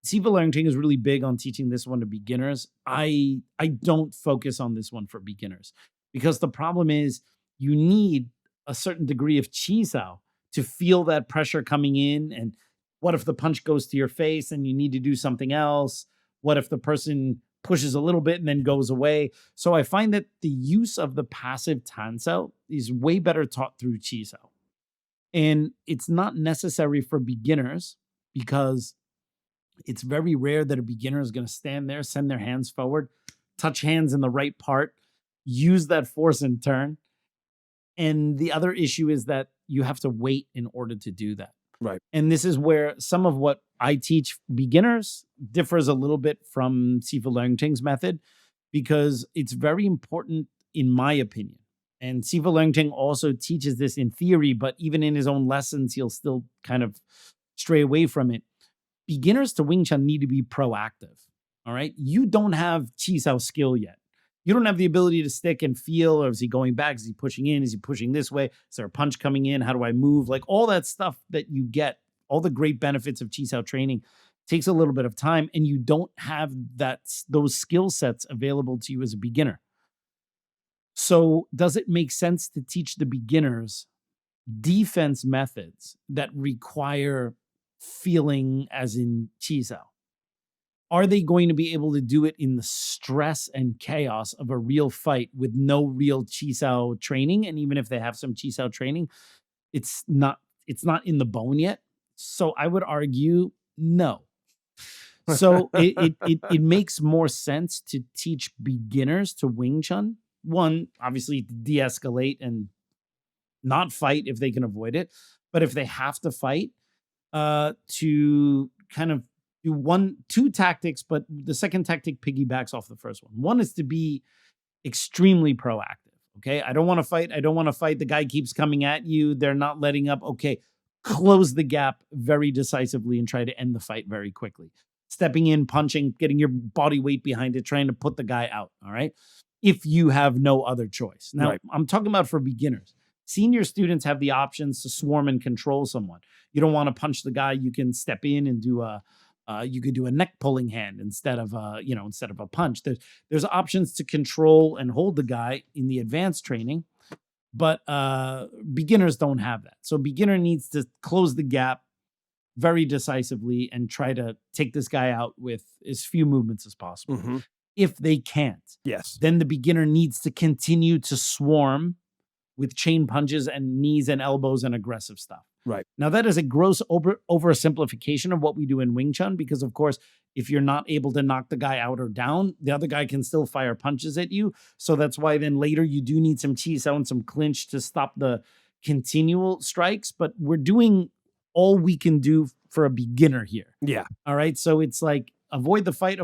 Sifu Leung Ting is really big on teaching this one to beginners. I don't focus on this one for beginners because the problem is you need a certain degree of chi sao to feel that pressure coming in. And what if the punch goes to your face and you need to do something else? What if the person pushes a little bit and then goes away? So I find that the use of the passive tan sao is way better taught through chi sao. And it's not necessary for beginners because it's very rare that a beginner is going to stand there, send their hands forward, touch hands in the right part, use that force and turn. And the other issue is that you have to wait in order to do that. Right. And this is where some of what I teach beginners differs a little bit from Sifu Leung Ting's method, because it's very important, in my opinion. And Sifu Leung Ting also teaches this in theory, but even in his own lessons, he'll still kind of stray away from it. Beginners to Wing Chun need to be proactive. All right. You don't have chi sao skill yet. You don't have the ability to stick and feel, or is he going back? Is he pushing in? Is he pushing this way? Is there a punch coming in? How do I move? Like all that stuff that you get, all the great benefits of chi sao training takes a little bit of time, and you don't have those skill sets available to you as a beginner. So does it make sense to teach the beginners defense methods that require feeling as in chi sao? Are they going to be able to do it in the stress and chaos of a real fight with no real chi sao training? And even if they have some chi sao training, it's not in the bone yet. So I would argue no. So it makes more sense to teach beginners to Wing Chun. One, obviously, to de-escalate and not fight if they can avoid it. But if they have to fight, to kind of do two tactics, but the second tactic piggybacks off the first one. One is to be extremely proactive. Okay. I don't want to fight. The guy keeps coming at you. They're not letting up. Okay. Close the gap very decisively and try to end the fight very quickly. Stepping in, punching, getting your body weight behind it, trying to put the guy out. All right. If you have no other choice. Now, right. I'm talking about for beginners. Senior students have the options to swarm and control someone. You don't want to punch the guy. You can step in and do you could do a neck pulling hand instead of a punch. There's options to control and hold the guy in the advanced training, but beginners don't have that. So beginner needs to close the gap very decisively and try to take this guy out with as few movements as possible. Mm-hmm. If they can't, yes, then the beginner needs to continue to swarm with chain punches and knees and elbows and aggressive stuff. Right. Now, that is a gross oversimplification of what we do in Wing Chun, because, of course, if you're not able to knock the guy out or down, the other guy can still fire punches at you. So that's why then later you do need some chi sao and some clinch to stop the continual strikes. But we're doing all we can do for a beginner here. Yeah. All right. So it's like avoid the fight,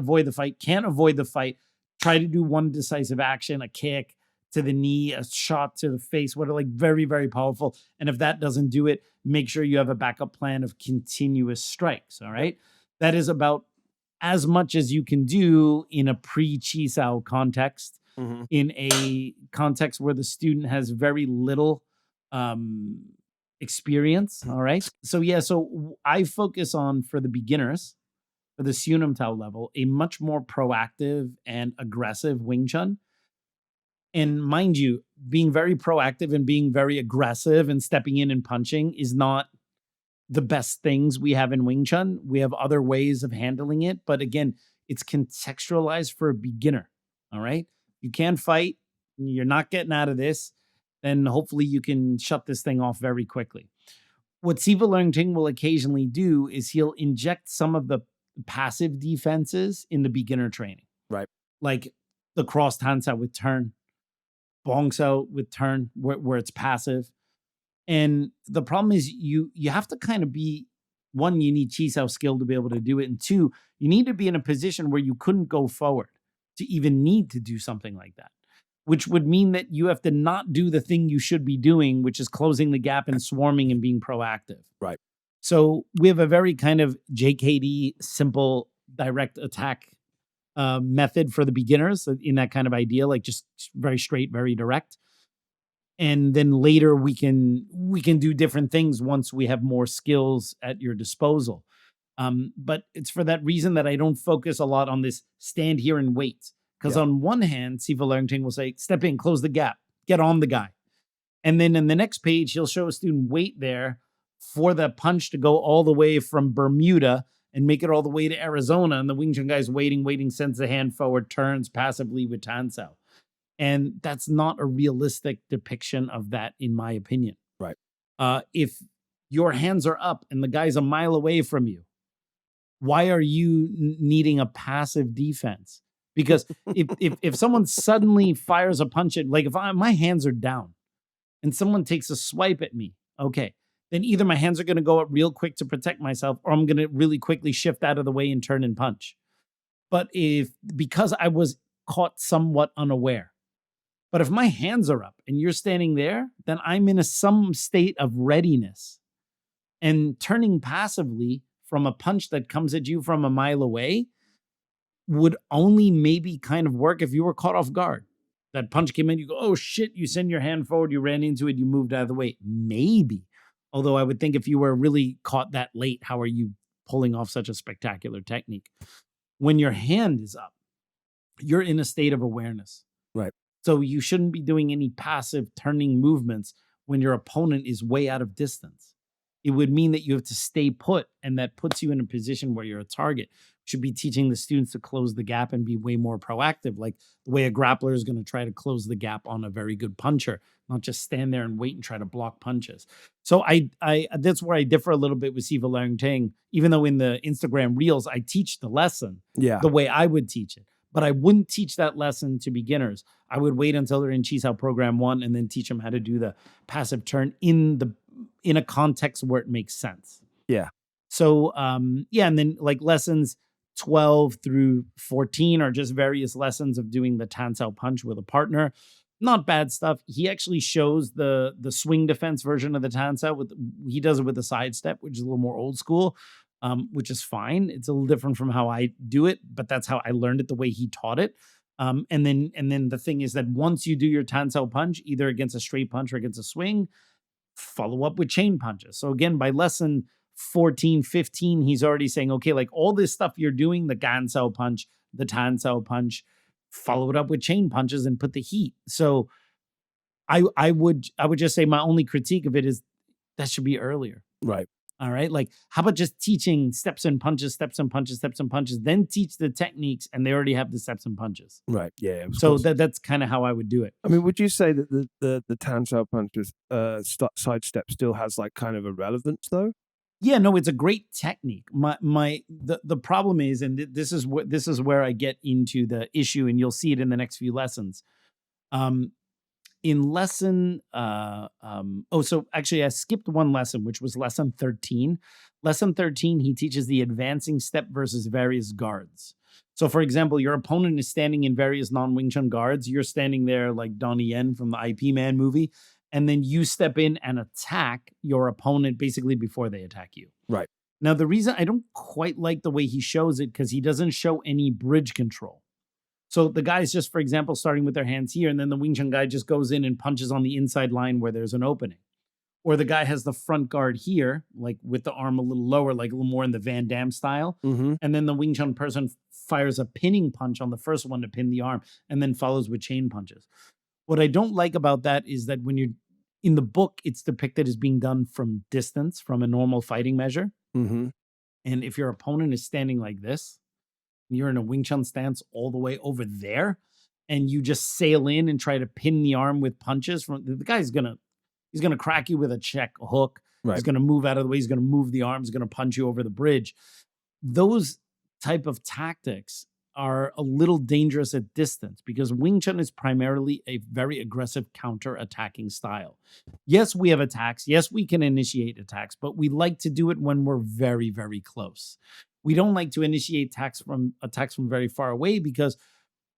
can't avoid the fight. Try to do one decisive action, a kick to the knee, a shot to the face, what are like very, very powerful. And if that doesn't do it, make sure you have a backup plan of continuous strikes. All right. That is about as much as you can do in a pre-chi sao context, mm-hmm. in a context where the student has very little experience. All right. So yeah, so I focus on, for the beginners, for the Sunam Tao level, a much more proactive and aggressive Wing Chun. And mind you, being very proactive and being very aggressive and stepping in and punching is not the best things we have in Wing Chun. We have other ways of handling it. But again, it's contextualized for a beginner. All right. You can fight. You're not getting out of this. Then hopefully you can shut this thing off very quickly. What Sifu Leung Ting will occasionally do is he'll inject some of the passive defenses in the beginner training. Right. Like the cross tan sao with turn, bong sao with turn, where it's passive. And the problem is you have to kind of be one, you need chi sao skill to be able to do it. And two, you need to be in a position where you couldn't go forward to even need to do something like that, which would mean that you have to not do the thing you should be doing, which is closing the gap and swarming and being proactive. Right. So we have a very kind of JKD, simple, direct attack method for the beginners in that kind of idea, like just very straight, very direct. And then later we can do different things once we have more skills at your disposal. But it's for that reason that I don't focus a lot on this stand here and wait. Because on one hand, Sifu Leung Ting will say, step in, close the gap, get on the guy. And then in the next page, he'll show a student wait there for the punch to go all the way from Bermuda and make it all the way to Arizona. And the Wing Chun guy's waiting, sends the hand forward, turns passively with Tan Sao. And that's not a realistic depiction of that, in my opinion. Right. If your hands are up and the guy's a mile away from you, why are you needing a passive defense? Because if someone suddenly fires a punch at, like if my hands are down and someone takes a swipe at me, okay, then either my hands are going to go up real quick to protect myself, or I'm going to really quickly shift out of the way and turn and punch. But because I was caught somewhat unaware, but if my hands are up and you're standing there, then I'm in some state of readiness. And turning passively from a punch that comes at you from a mile away would only maybe kind of work if you were caught off guard. That punch came in, you go, oh shit, you send your hand forward, you ran into it, you moved out of the way. Maybe. Although I would think if you were really caught that late, how are you pulling off such a spectacular technique? When your hand is up, you're in a state of awareness. Right. So you shouldn't be doing any passive turning movements when your opponent is way out of distance. It would mean that you have to stay put, and that puts you in a position where you're a target. We should be teaching the students to close the gap and be way more proactive, like the way a grappler is going to try to close the gap on a very good puncher, not just stand there and wait and try to block punches. So I that's where I differ a little bit with Sifu Leung Ting, even though in the Instagram Reels, I teach the lesson the way I would teach it. But I wouldn't teach that lesson to beginners. I would wait until they're in Chi Sao Program 1 and then teach them how to do the passive turn in a context where it makes sense. Yeah. So, and then like lessons 12 through 14 are just various lessons of doing the Tan Sao punch with a partner. Not bad stuff. He actually shows the swing defense version of the Tan Sao. He does it with a sidestep, which is a little more old school. Which is fine. It's a little different from how I do it, but that's how I learned it the way he taught it. And then the thing is that once you do your Tan Sao punch, either against a straight punch or against a swing, follow up with chain punches. So again, by lesson 14, 15, he's already saying, okay, like all this stuff you're doing, the Gan Sao punch, the Tan Sao punch, follow it up with chain punches and put the heat. So I would just say my only critique of it is that should be earlier. Right. All right. Like, how about just teaching steps and punches, then teach the techniques, and they already have the steps and punches. Right. Yeah. So that's kind of how I would do it. I mean, would you say that the Tan Sao punches sidestep still has like kind of a relevance though? Yeah, no, it's a great technique. The problem is, and this is where I get into the issue, and you'll see it in the next few lessons. In lesson, so actually I skipped one lesson, which was lesson 13. Lesson 13, he teaches the advancing step versus various guards. So for example, your opponent is standing in various non-Wing Chun guards. You're standing there like Donnie Yen from the IP Man movie. And then you step in and attack your opponent basically before they attack you. Right. Now, the reason I don't quite like the way he shows it, because he doesn't show any bridge control. So the guy's just, for example, starting with their hands here, and then the Wing Chun guy just goes in and punches on the inside line where there's an opening. Or the guy has the front guard here, like with the arm a little lower, like a little more in the Van Damme style. Mm-hmm. And then the Wing Chun person fires a pinning punch on the first one to pin the arm, and then follows with chain punches. What I don't like about that is that when you're in the book, it's depicted as being done from distance, from a normal fighting measure. Mm-hmm. And if your opponent is standing like this, you're in a Wing Chun stance all the way over there, and you just sail in and try to pin the arm with punches, from the guy's he's gonna crack you with a check, a hook. Right. He's gonna move out of the way. He's gonna move the arm. He's gonna punch you over the bridge. Those type of tactics are a little dangerous at distance because Wing Chun is primarily a very aggressive counter-attacking style. Yes, we have attacks. Yes, we can initiate attacks, but we like to do it when we're very, very close. We don't like to initiate attacks from very far away because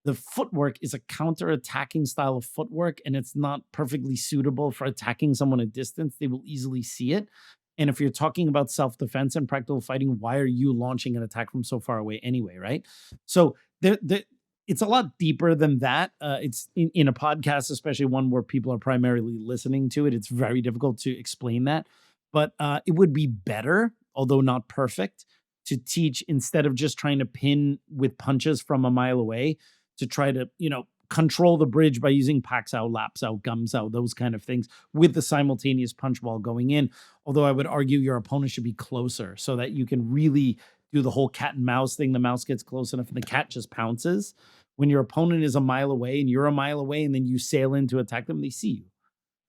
the footwork is a counter-attacking style of footwork, and it's not perfectly suitable for attacking someone at distance. They will easily see it. And if you're talking about self-defense and practical fighting, why are you launching an attack from so far away anyway, right? So it's a lot deeper than that. It's in a podcast, especially one where people are primarily listening to it. It's very difficult to explain that. But it would be better, although not perfect, to teach instead of just trying to pin with punches from a mile away, to try to, control the bridge by using pak sao, lap sao, gum sao, those kind of things with the simultaneous punch while going in. Although I would argue your opponent should be closer so that you can really do the whole cat and mouse thing. The mouse gets close enough and the cat just pounces. When your opponent is a mile away and you're a mile away and then you sail in to attack them, they see you.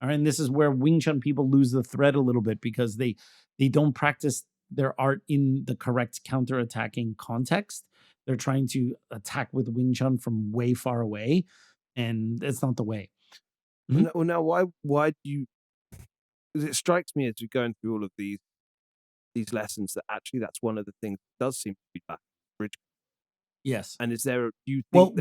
All right. And this is where Wing Chun people lose the thread a little bit because they don't practice their art in the correct counter-attacking context. They're trying to attack with Wing Chun from way far away, and that's not the way. Well, now, why do you? Because it strikes me as you're going through all of these lessons that actually that's one of the things that does seem to be back bridge. Yes. And is there? Do you think?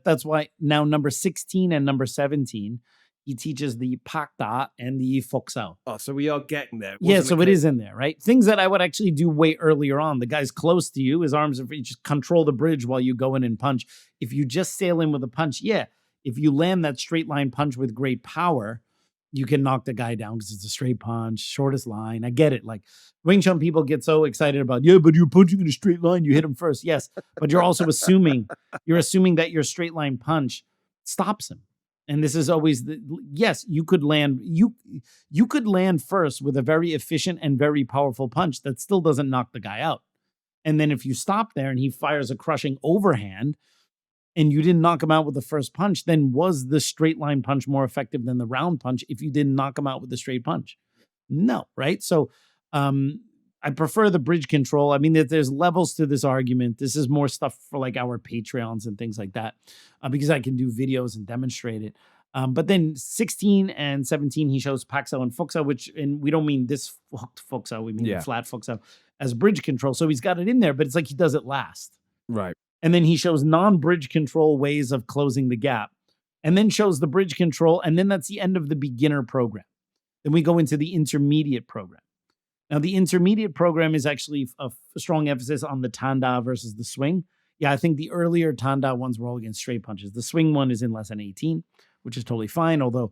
That's why now number 16 and number 17. He teaches the pak da and the fok sao. Oh, so we are getting there. Yeah, so it is in there, right? Things that I would actually do way earlier on. The guy's close to you, his arms are free, just control the bridge while you go in and punch. If you just sail in with a punch, yeah. If you land that straight line punch with great power, you can knock the guy down because it's a straight punch, shortest line. I get it. Like Wing Chun people get so excited about, yeah, but you're punching in a straight line, you hit him first. Yes, but you're also assuming that your straight line punch stops him. And this is always yes, you could land first with a very efficient and very powerful punch that still doesn't knock the guy out. And then if you stop there and he fires a crushing overhand and you didn't knock him out with the first punch, then was the straight line punch more effective than the round punch if you didn't knock him out with the straight punch? No, right? So I prefer the bridge control. I mean, there's levels to this argument. This is more stuff for like our Patreons and things like that, because I can do videos and demonstrate it. But then 16 and 17, he shows pak sao and fok sao, and we don't mean this hooked fok sao, we mean the flat fok sao as bridge control. So he's got it in there, but it's like he does it last. Right. And then he shows non-bridge control ways of closing the gap, and then shows the bridge control, and then that's the end of the beginner program. Then we go into the intermediate program. Now, the intermediate program is actually a strong emphasis on the tanda versus the swing. Yeah, I think the earlier tanda ones were all against straight punches. The swing one is in lesson 18, which is totally fine, although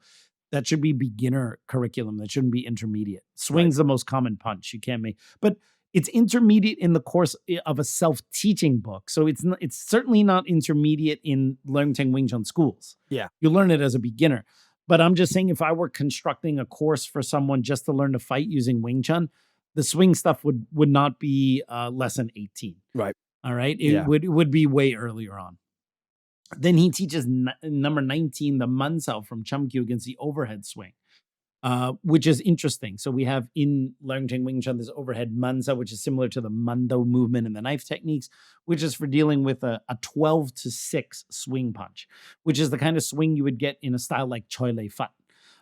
that should be beginner curriculum. That shouldn't be intermediate. Swing's the most common punch. You can't make, but it's intermediate in the course of a self-teaching book. So it's certainly not intermediate in Leung Ting Wing Chun schools. Yeah. You learn it as a beginner. But I'm just saying, if I were constructing a course for someone just to learn to fight using Wing Chun, the swing stuff would not be lesson 18. Right. All right. It would be way earlier on. Then he teaches number 19, the man sao from Chum Kyu against the overhead swing, which is interesting. So we have in Leung Ting Wing Chun this overhead man sao, which is similar to the mando movement and the knife techniques, which is for dealing with a 12-6 swing punch, which is the kind of swing you would get in a style like choi lei fat.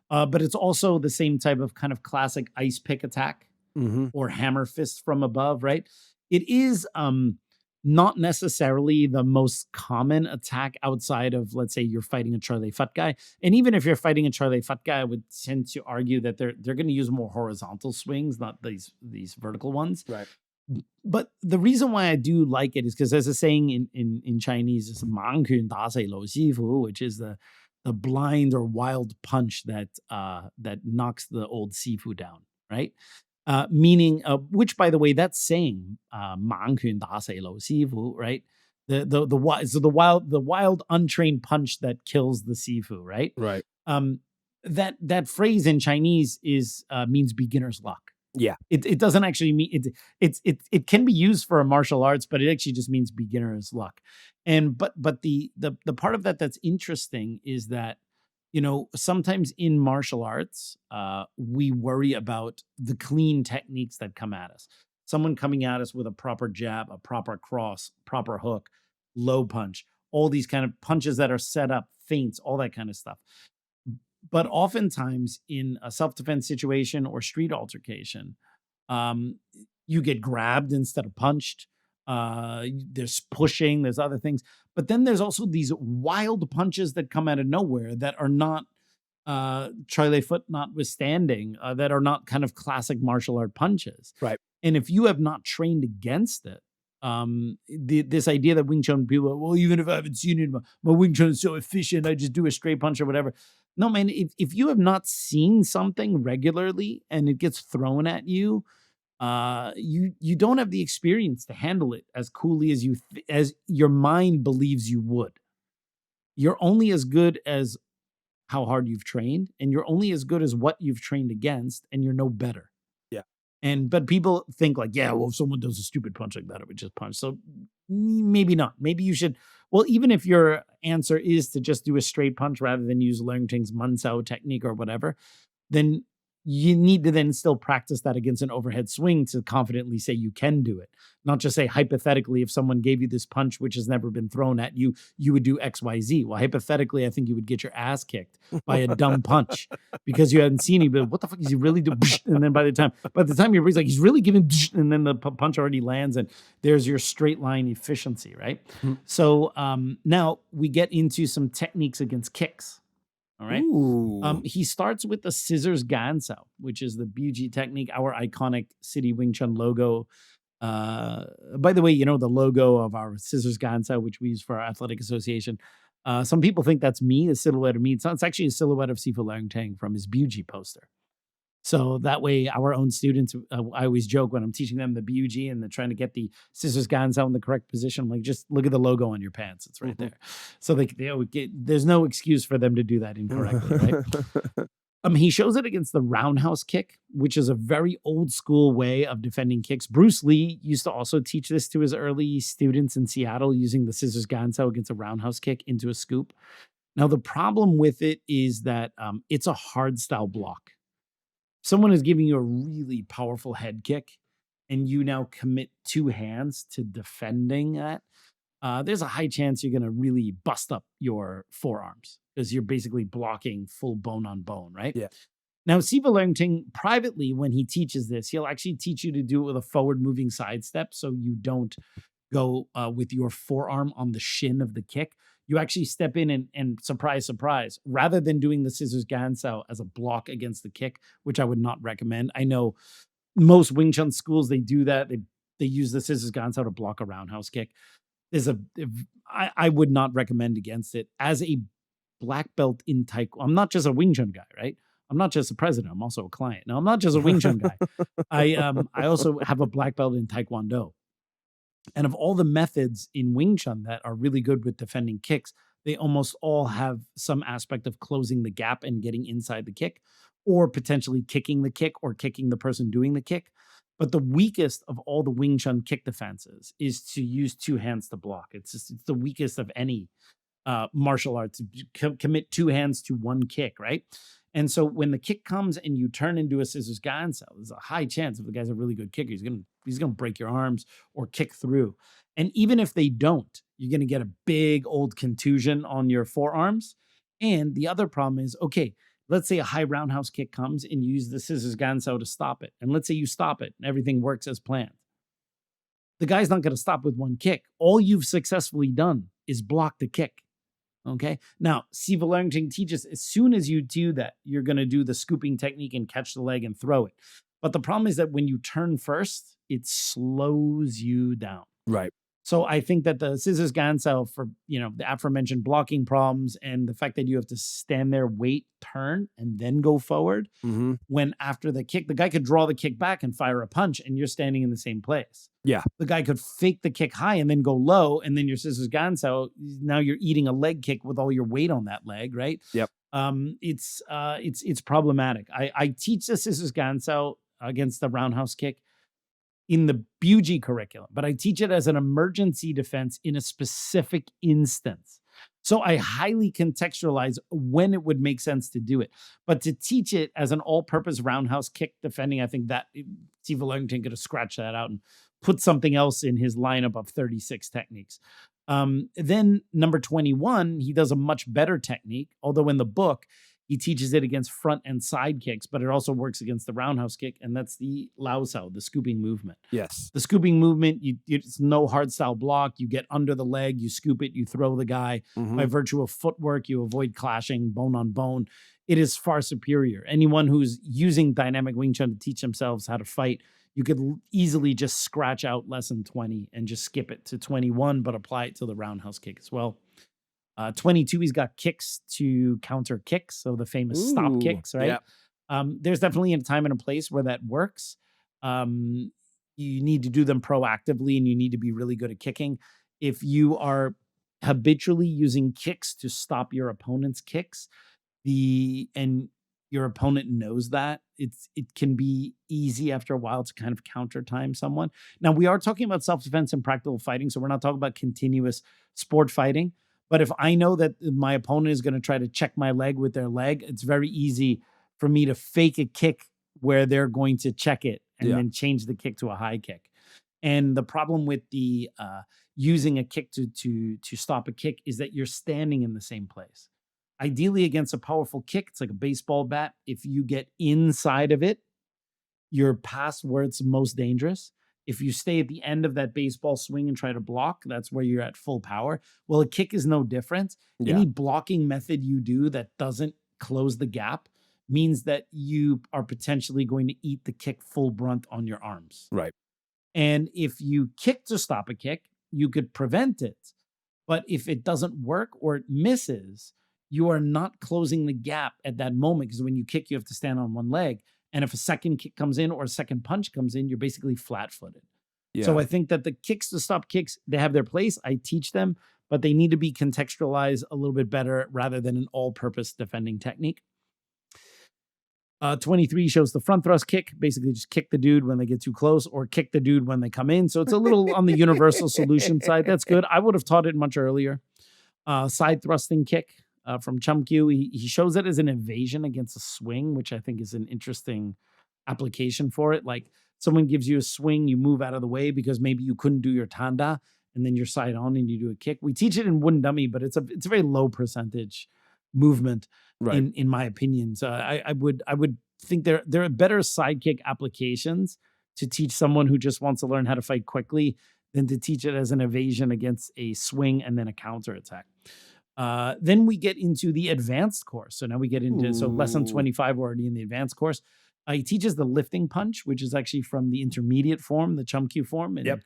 But it's also the same type of kind of classic ice pick attack. Mm-hmm. Or hammer fist from above, right? It is not necessarily the most common attack outside of, let's say, you're fighting a Charlie Fat guy. And even if you're fighting a Charlie Fat guy, I would tend to argue that they're going to use more horizontal swings, not these vertical ones. Right. But the reason why I do like it is because there's a saying in Chinese, it's 盲拳打死老師傅, which is the blind or wild punch that knocks the old Sifu down, right? Meaning, which by the way, that's saying, 盲拳打死老師傅, right? The wild untrained punch that kills the Sifu, right? Right. That phrase in Chinese means beginner's luck. Yeah. It doesn't actually mean it can be used for a martial arts, but it actually just means beginner's luck. And but the part of that that's interesting is that, sometimes in martial arts, we worry about the clean techniques that come at us. Someone coming at us with a proper jab, a proper cross, proper hook, low punch, all these kind of punches that are set up, feints, all that kind of stuff. But oftentimes in a self-defense situation or street altercation, um, you get grabbed instead of punched. There's pushing, there's other things. But then there's also these wild punches that come out of nowhere that are not Charlie Foot notwithstanding, that are not kind of classic martial art punches. Right. And if you have not trained against it, this idea that Wing Chun people are, well, even if I haven't seen it, my Wing Chun is so efficient, I just do a straight punch or whatever. No, man, if you have not seen something regularly and it gets thrown at you, you don't have the experience to handle it as coolly as as your mind believes you would. You're only as good as how hard you've trained, and you're only as good as what you've trained against, and you're no better. Yeah. But people think like, yeah, well, if someone does a stupid punch like that, I would just punch. So maybe not. Maybe you should. Well, even if your answer is to just do a straight punch rather than use Leung Ting's Munsao technique or whatever, then you need to then still practice that against an overhead swing to confidently say you can do it. Not just say hypothetically, if someone gave you this punch, which has never been thrown at you, you would do X, Y, Z. Well, hypothetically, I think you would get your ass kicked by a dumb punch because you hadn't seen it. But what the fuck is he really doing? And then by the time you're like, he's really giving, and then the punch already lands, and there's your straight line efficiency, right? Mm-hmm. So now we get into some techniques against kicks. All right. He starts with the scissors gansao, which is the BG technique, our iconic City Wing Chun logo. By the way, you know, the logo of our scissors gansao, which we use for our athletic association. Some people think that's me, a silhouette of me. It's actually a silhouette of Sifu Leung Ting from his BG poster. So that way, our own students, I always joke when I'm teaching them the BUG and they're trying to get the scissors gansao in the correct position. I'm like, just look at the logo on your pants. It's right there. So there's no excuse for them to do that incorrectly, right? He shows it against the roundhouse kick, which is a very old school way of defending kicks. Bruce Lee used to also teach this to his early students in Seattle, using the scissors gansao against a roundhouse kick into a scoop. Now, the problem with it is that it's a hard style block. Someone is giving you a really powerful head kick and you now commit two hands to defending that, there's a high chance you're going to really bust up your forearms because you're basically blocking full bone on bone, right? Yeah. Now, Sifu Leung Ting, privately, when he teaches this, he'll actually teach you to do it with a forward-moving sidestep so you don't go with your forearm on the shin of the kick. You actually step in and surprise, surprise, rather than doing the scissors gansao as a block against the kick, which I would not recommend. I know most Wing Chun schools, they do that. They use the scissors gansao to block a roundhouse kick. I would not recommend against it. As a black belt in Taekwondo, I'm not just a Wing Chun guy, right? I'm not just a president. I'm also a client. Now, I'm not just a Wing Chun guy. I also have a black belt in Taekwondo. And of all the methods in Wing Chun that are really good with defending kicks, they almost all have some aspect of closing the gap and getting inside the kick, or potentially kicking the kick or kicking the person doing the kick. But the weakest of all the Wing Chun kick defenses is to use two hands to block. It's the weakest of any martial arts. Commit two hands to one kick, right? And so when the kick comes and you turn into a scissors gansao, there's a high chance if the guy's a really good kicker, he's gonna break your arms or kick through. And even if they don't, you're gonna get a big old contusion on your forearms. And the other problem is, okay, let's say a high roundhouse kick comes and you use the scissors gansao to stop it. And let's say you stop it and everything works as planned. The guy's not gonna stop with one kick. All you've successfully done is block the kick. Okay. Now, Sifu Leung Ting teaches as soon as you do that, you're going to do the scooping technique and catch the leg and throw it. But the problem is that when you turn first, it slows you down. Right. So I think that the scissors gansao, for the aforementioned blocking problems and the fact that you have to stand there, wait, turn, and then go forward. Mm-hmm. When after the kick, the guy could draw the kick back and fire a punch, and you're standing in the same place. Yeah. The guy could fake the kick high and then go low, and then your scissors gansao, now you're eating a leg kick with all your weight on that leg, right? Yep. It's problematic. I teach the scissors gansao against the roundhouse kick in the BUG curriculum, but I teach it as an emergency defense in a specific instance. So I highly contextualize when it would make sense to do it. But to teach it as an all-purpose roundhouse kick defending, I think that Sifu Leung Ting could have scratched that out and put something else in his lineup of 36 techniques. Then number 21, he does a much better technique, although in the book, he teaches it against front and side kicks, but it also works against the roundhouse kick, and that's the lao sao, the scooping movement. Yes. The scooping movement, it's no hard style block. You get under the leg, you scoop it, you throw the guy. By virtue of footwork, you avoid clashing bone on bone. It is far superior. Anyone who's using dynamic Wing Chun to teach themselves how to fight, you could easily just scratch out lesson 20 and just skip it to 21, but apply it to the roundhouse kick as well. 22, he's got kicks to counter kicks, so the famous stop kicks, right? Yeah. There's definitely a time and a place where that works. You need to do them proactively, and you need to be really good at kicking. If you are habitually using kicks to stop your opponent's kicks, and your opponent knows that, it can be easy after a while to kind of counter time someone. Now, we are talking about self-defense and practical fighting, so we're not talking about continuous sport fighting. But if I know that my opponent is going to try to check my leg with their leg, it's very easy for me to fake a kick where they're going to check it and then change the kick to a high kick. And the problem with the using a kick to stop a kick is that you're standing in the same place. Ideally, against a powerful kick, it's like a baseball bat. If you get inside of it, you're past where it's most dangerous. If you stay at the end of that baseball swing and try to block, that's where you're at full power. Well, a kick is no different. Yeah. Any blocking method you do that doesn't close the gap means that you are potentially going to eat the kick full brunt on your arms. Right. And if you kick to stop a kick, you could prevent it. But if it doesn't work or it misses, you are not closing the gap at that moment, because when you kick, you have to stand on one leg. And if a second kick comes in or a second punch comes in, you're basically flat-footed. Yeah. So I think that the kicks to stop kicks, they have their place. I teach them, but they need to be contextualized a little bit better rather than an all-purpose defending technique. 23 shows the front thrust kick. Basically, just kick the dude when they get too close or kick the dude when they come in. So it's a little on the universal solution side. That's good. I would have taught it much earlier. Side thrusting kick. From Chiu, he shows it as an evasion against a swing, which I think is an interesting application for it. Like someone gives you a swing, you move out of the way because maybe you couldn't do your tanda, and then you're side on and you do a kick. We teach it in wooden dummy, but it's a very low percentage movement, right, in my opinion. So I would think there are better sidekick applications to teach someone who just wants to learn how to fight quickly than to teach it as an evasion against a swing and then a counter attack. Then we get into the advanced course. So now we get into, so lesson 25, we're already in the advanced course. He teaches the lifting punch, which is actually from the intermediate form, the Chum-Kyu form. And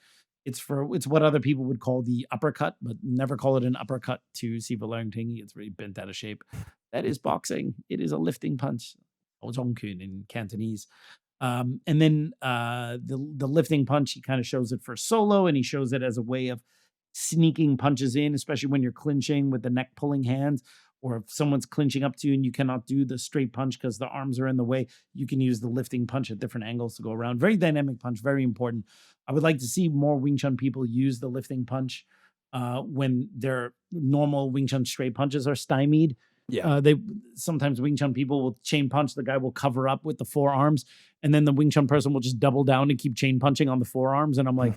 it's what other people would call the uppercut, but never call it an uppercut to Sifu Leung Ting. It's really bent out of shape. That is boxing. It is a lifting punch, Zhongkun in Cantonese. And then the lifting punch, he kind of shows it for solo, and he shows it as a way of sneaking punches in, especially when you're clinching with the neck pulling hands, or if someone's clinching up to you and you cannot do the straight punch because the arms are in the way, you can use the lifting punch at different angles to go around. Very dynamic punch, very important. I would like to see more Wing Chun people use the lifting punch when their normal Wing Chun straight punches are stymied. They sometimes Wing Chun people will chain punch, the guy will cover up with the forearms, and then the Wing Chun person will just double down and keep chain punching on the forearms. And I'm like,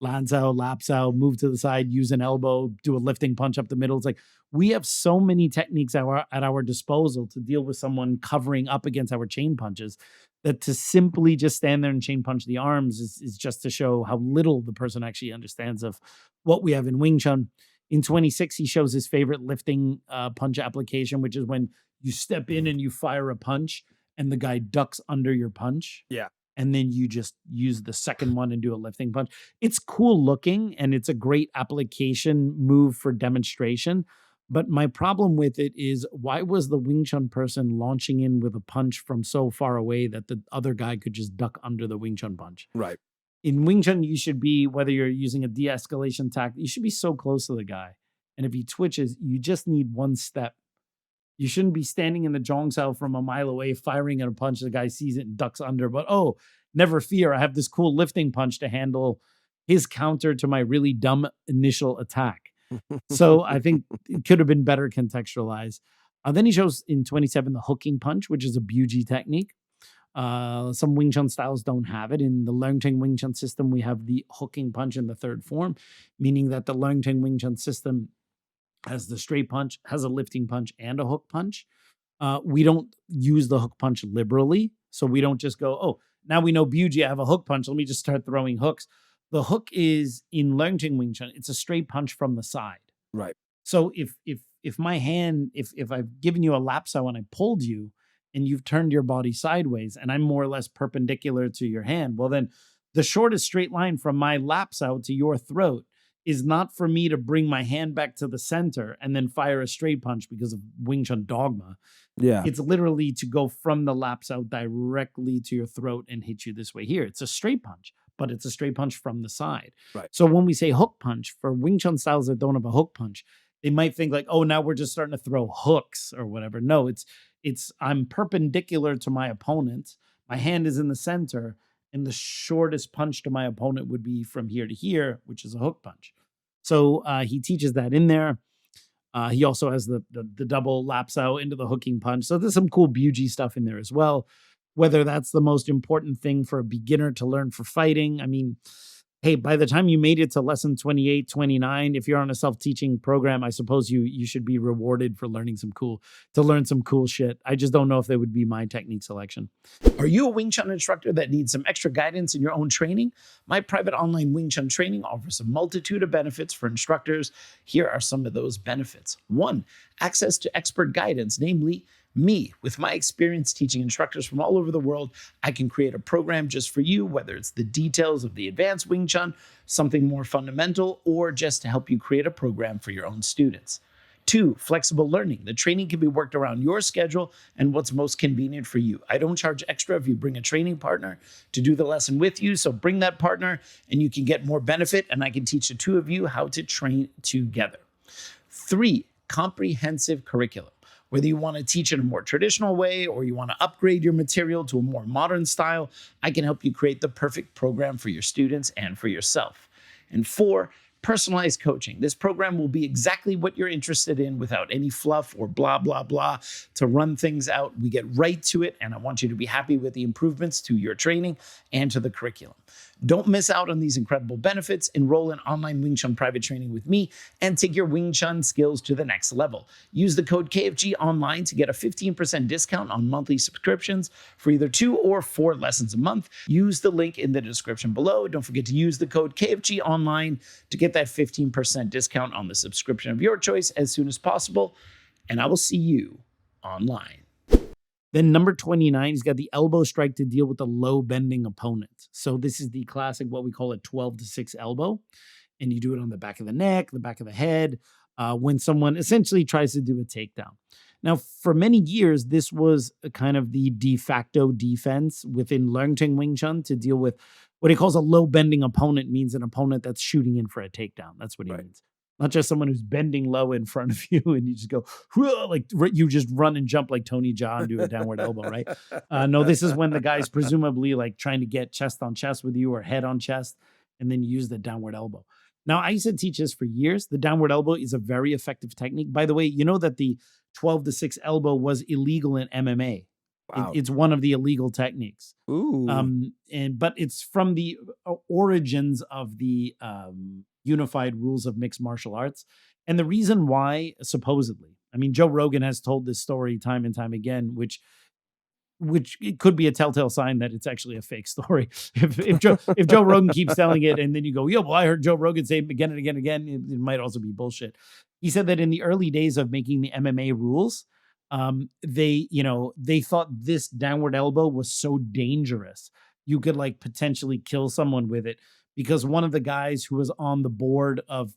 Lan Sao, Lap Sao, move to the side, use an elbow, do a lifting punch up the middle. It's like, we have so many techniques at our disposal to deal with someone covering up against our chain punches, that to simply just stand there and chain punch the arms is just to show how little the person actually understands of what we have in Wing Chun. In 26, he shows his favorite lifting punch application, which is when you step in and you fire a punch and the guy ducks under your punch. Yeah. And then you just use the second one and do a lifting punch. It's cool looking, and it's a great application move for demonstration. But my problem with it is, why was the Wing Chun person launching in with a punch from so far away that the other guy could just duck under the Wing Chun punch? Right. In Wing Chun, you should be, whether you're using a de-escalation tactic, you should be so close to the guy. And if he twitches, you just need one step. You shouldn't be standing in the Zhong Sao from a mile away, firing at a punch. The guy sees it and ducks under. But, oh, never fear. I have this cool lifting punch to handle his counter to my really dumb initial attack. So I think it could have been better contextualized. Then he shows in 27 the hooking punch, which is a Buji technique. Some Wing Chun styles don't have it. In the Leung Ting Wing Chun system, we have the hooking punch in the third form, meaning that the Leung Ting Wing Chun system has the straight punch, has a lifting punch, and a hook punch. We don't use the hook punch liberally. So we don't just go, oh, now we know Buji, I have a hook punch. Let me just start throwing hooks. The hook is in Leung Ting Wing Chun, it's a straight punch from the side. Right. So if my hand, if I've given you a lapso and I pulled you and you've turned your body sideways and I'm more or less perpendicular to your hand, well then the shortest straight line from my lapso to your throat is not for me to bring my hand back to the center and then fire a straight punch because of Wing Chun dogma. Yeah. It's literally to go from the lapso directly to your throat and hit you this way here. It's a straight punch, but it's a straight punch from the side. Right. So when we say hook punch, for Wing Chun styles that don't have a hook punch, they might think like, oh, now we're just starting to throw hooks or whatever. No, it's I'm perpendicular to my opponent. My hand is in the center, and the shortest punch to my opponent would be from here to here, which is a hook punch. So he teaches that in there. He also has the double lapso into the hooking punch. So there's some cool Buji stuff in there as well. Whether that's the most important thing for a beginner to learn for fighting. I mean, hey, by the time you made it to lesson 28, 29, if you're on a self-teaching program, I suppose you should be rewarded for learn some cool shit. I just don't know if they would be my technique selection. Are you a Wing Chun instructor that needs some extra guidance in your own training? My private online Wing Chun training offers a multitude of benefits for instructors. Here are some of those benefits. 1, access to expert guidance, namely me. With my experience teaching instructors from all over the world, I can create a program just for you, whether it's the details of the advanced Wing Chun, something more fundamental, or just to help you create a program for your own students. 2, flexible learning. The training can be worked around your schedule and what's most convenient for you. I don't charge extra if you bring a training partner to do the lesson with you, so bring that partner and you can get more benefit, and I can teach the two of you how to train together. 3, comprehensive curriculum. Whether you want to teach in a more traditional way or you want to upgrade your material to a more modern style, I can help you create the perfect program for your students and for yourself. And 4, personalized coaching. This program will be exactly what you're interested in without any fluff or blah, blah, blah. To run things out, we get right to it, and I want you to be happy with the improvements to your training and to the curriculum. Don't miss out on these incredible benefits. Enroll in online Wing Chun private training with me and take your Wing Chun skills to the next level. Use the code KFG online to get a 15% discount on monthly subscriptions for either 2 or 4 lessons a month. Use the link in the description below. Don't forget to use the code KFG online to get that 15% discount on the subscription of your choice as soon as possible. And I will see you online. Then number 29, he's got the elbow strike to deal with the low bending opponent. So this is the classic, what we call a 12-6 elbow. And you do it on the back of the neck, the back of the head, when someone essentially tries to do a takedown. Now, for many years, this was a kind of the de facto defense within Leung Ting Wing Chun to deal with what he calls a low bending opponent, means an opponent that's shooting in for a takedown. That's what he means. Not just someone who's bending low in front of you and you just go, like you just run and jump like Tony Jaa and do a downward elbow, right? No, this is when the guy's presumably like trying to get chest on chest with you or head on chest, and then you use the downward elbow. Now, I used to teach this for years. The downward elbow is a very effective technique. By the way, you know that the 12-6 elbow was illegal in MMA. Wow. It's one of the illegal techniques. Ooh. But it's from the origins of the unified rules of mixed martial arts. And the reason why, supposedly, I mean, Joe Rogan has told this story time and time again, which it could be a telltale sign that it's actually a fake story. If Joe Rogan keeps telling it and then you go, yeah, well, I heard Joe Rogan say it again and again and again, it might also be bullshit. He said that in the early days of making the MMA rules, they thought this downward elbow was so dangerous. You could like potentially kill someone with it, because one of the guys who was on the board of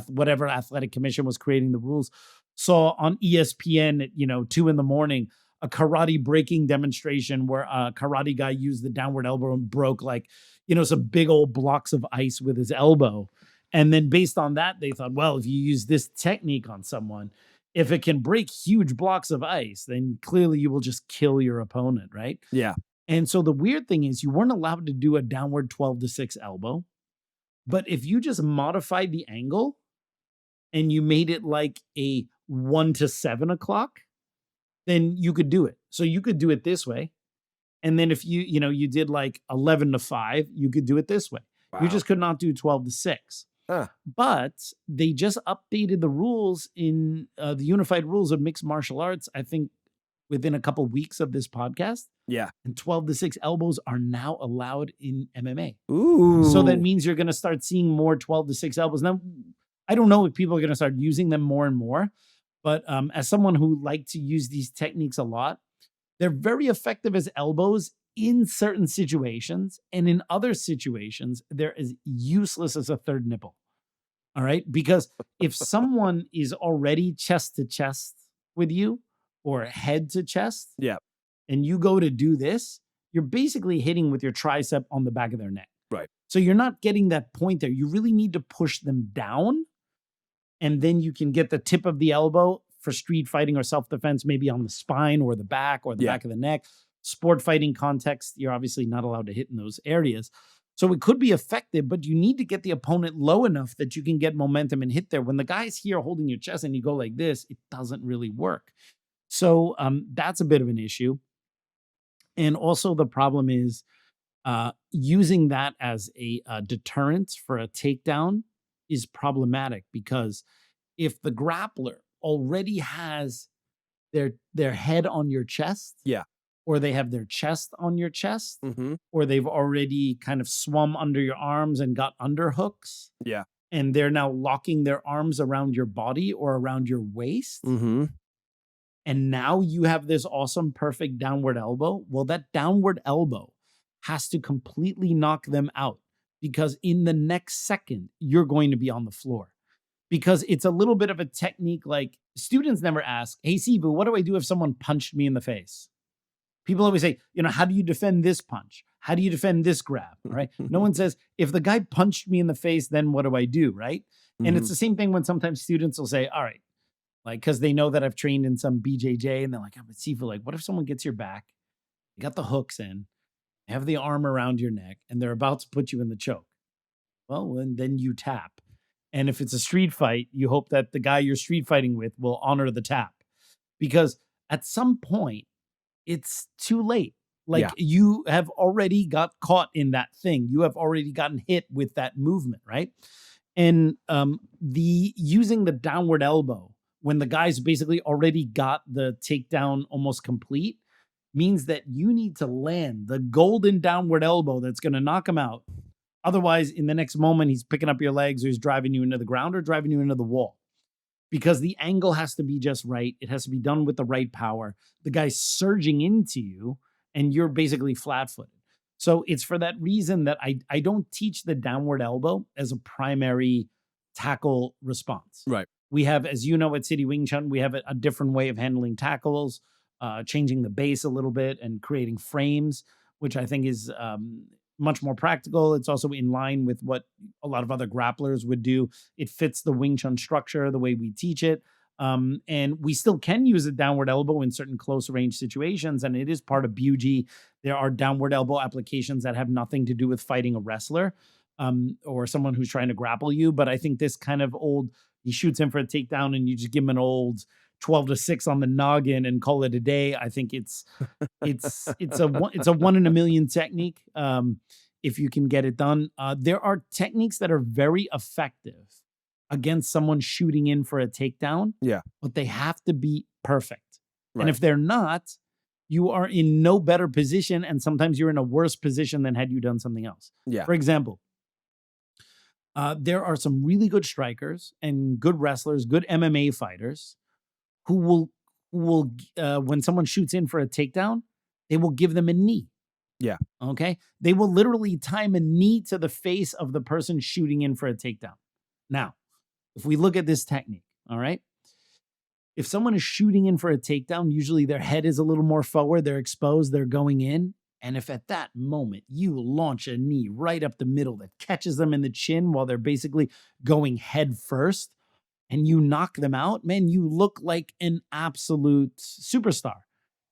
whatever athletic commission was creating the rules saw on ESPN at 2 a.m. a karate breaking demonstration where a karate guy used the downward elbow and broke some big old blocks of ice with his elbow. And then based on that, they thought, well, if you use this technique on someone, if it can break huge blocks of ice, then clearly you will just kill your opponent, right? Yeah. And so the weird thing is you weren't allowed to do a downward 12-6 elbow. But if you just modified the angle and you made it like a 1 to 7 o'clock, then you could do it. So you could do it this way. And then if you did like 11 to 5, you could do it this way. Wow. You just could not do 12 to 6. Huh. But they just updated the rules in the unified rules of mixed martial arts, I think, within a couple weeks of this podcast. Yeah. And 12 to 6 elbows are now allowed in MMA. Ooh. So that means you're going to start seeing more 12 to 6 elbows. Now, I don't know if people are going to start using them more and more, but as someone who liked to use these techniques a lot, they're very effective as elbows in certain situations. And in other situations, they're as useless as a third nipple. All right. Because if someone is already chest to chest with you or head to chest, yeah, and you go to do this, you're basically hitting with your tricep on the back of their neck. Right. So you're not getting that point there. You really need to push them down. And then you can get the tip of the elbow for street fighting or self-defense, maybe on the spine or the back or the back of the neck. Sport fighting context, you're obviously not allowed to hit in those areas. So it could be effective, but you need to get the opponent low enough that you can get momentum and hit there. When the guy's here holding your chest and you go like this, it doesn't really work. So that's a bit of an issue. And also the problem is using that as a deterrent for a takedown is problematic, because if the grappler already has their head on your chest, or they have their chest on your chest, or they've already kind of swum under your arms and got underhooks, and they're now locking their arms around your body or around your waist, and now you have this awesome, perfect downward elbow. Well, that downward elbow has to completely knock them out, because in the next second, you're going to be on the floor. Because it's a little bit of a technique, like students never ask, hey, Sifu, what do I do if someone punched me in the face? People always say, how do you defend this punch? How do you defend this grab, right? No one says, if the guy punched me in the face, then what do I do, right? And it's the same thing when sometimes students will say, all right, like, because they know that I've trained in some BJJ, and they're like, but Sifu, like, what if someone gets your back, you got the hooks in, have the arm around your neck, and they're about to put you in the choke? Well, and then you tap. And if it's a street fight, you hope that the guy you're street fighting with will honor the tap, because at some point it's too late. Like you have already got caught in that thing. You have already gotten hit with that movement, right? And the using the downward elbow when the guy's basically already got the takedown almost complete means that you need to land the golden downward elbow that's going to knock him out. Otherwise, in the next moment, he's picking up your legs, or he's driving you into the ground or driving you into the wall, because the angle has to be just right. It has to be done with the right power. The guy's surging into you and you're basically flat-footed. So it's for that reason that I don't teach the downward elbow as a primary tackle response. Right. We have, as you know, at City Wing Chun, we have a different way of handling tackles, changing the base a little bit and creating frames, which I think is much more practical. It's also in line with what a lot of other grapplers would do. It fits the Wing Chun structure, the way we teach it. And we still can use a downward elbow in certain close range situations. And it is part of BUG. There are downward elbow applications that have nothing to do with fighting a wrestler or someone who's trying to grapple you. But I think this kind of old, he shoots in for a takedown and you just give him an old 12 to 6 on the noggin and call it a day. I think it's a 1 in a million technique. If you can get it done, there are techniques that are very effective against someone shooting in for a takedown. Yeah, but they have to be perfect. Right. And if they're not, you are in no better position, and sometimes you're in a worse position than had you done something else. Yeah. For example, there are some really good strikers and good wrestlers, good MMA fighters who will when someone shoots in for a takedown, they will give them a knee. Yeah. Okay. They will literally time a knee to the face of the person shooting in for a takedown. Now, if we look at this technique, all right, if someone is shooting in for a takedown, usually their head is a little more forward, they're exposed, they're going in. And if at that moment you launch a knee right up the middle that catches them in the chin while they're basically going head first, and you knock them out, man, you look like an absolute superstar.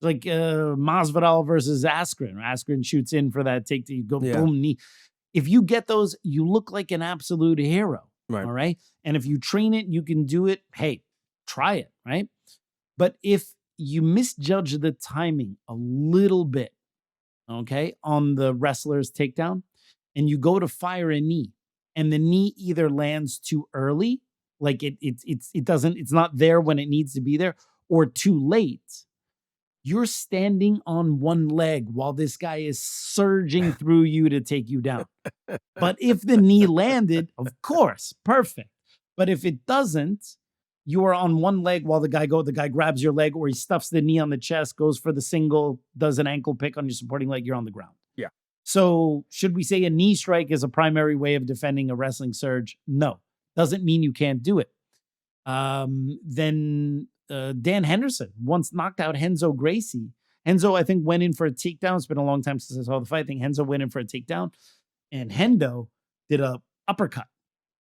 Like Masvidal versus Askren. Askren shoots in for that take, you go boom, knee. If you get those, you look like an absolute hero. Right. All right. And if you train it, you can do it. Hey, try it. Right. But if you misjudge the timing a little bit, okay, on the wrestler's takedown, and you go to fire a knee, and the knee either lands too early, like it's not there when it needs to be there, or too late, you're standing on one leg while this guy is surging through you to take you down. But if the knee landed, of course, perfect. But if it doesn't, you are on one leg while the guy grabs your leg, or he stuffs the knee on the chest, goes for the single, does an ankle pick on your supporting leg, you're on the ground. Yeah. So should we say a knee strike is a primary way of defending a wrestling surge? No. Doesn't mean you can't do it. Then Dan Henderson once knocked out Renzo Gracie. Renzo, I think, went in for a takedown. It's been a long time since I saw the fight. I think Renzo went in for a takedown. And Hendo did a uppercut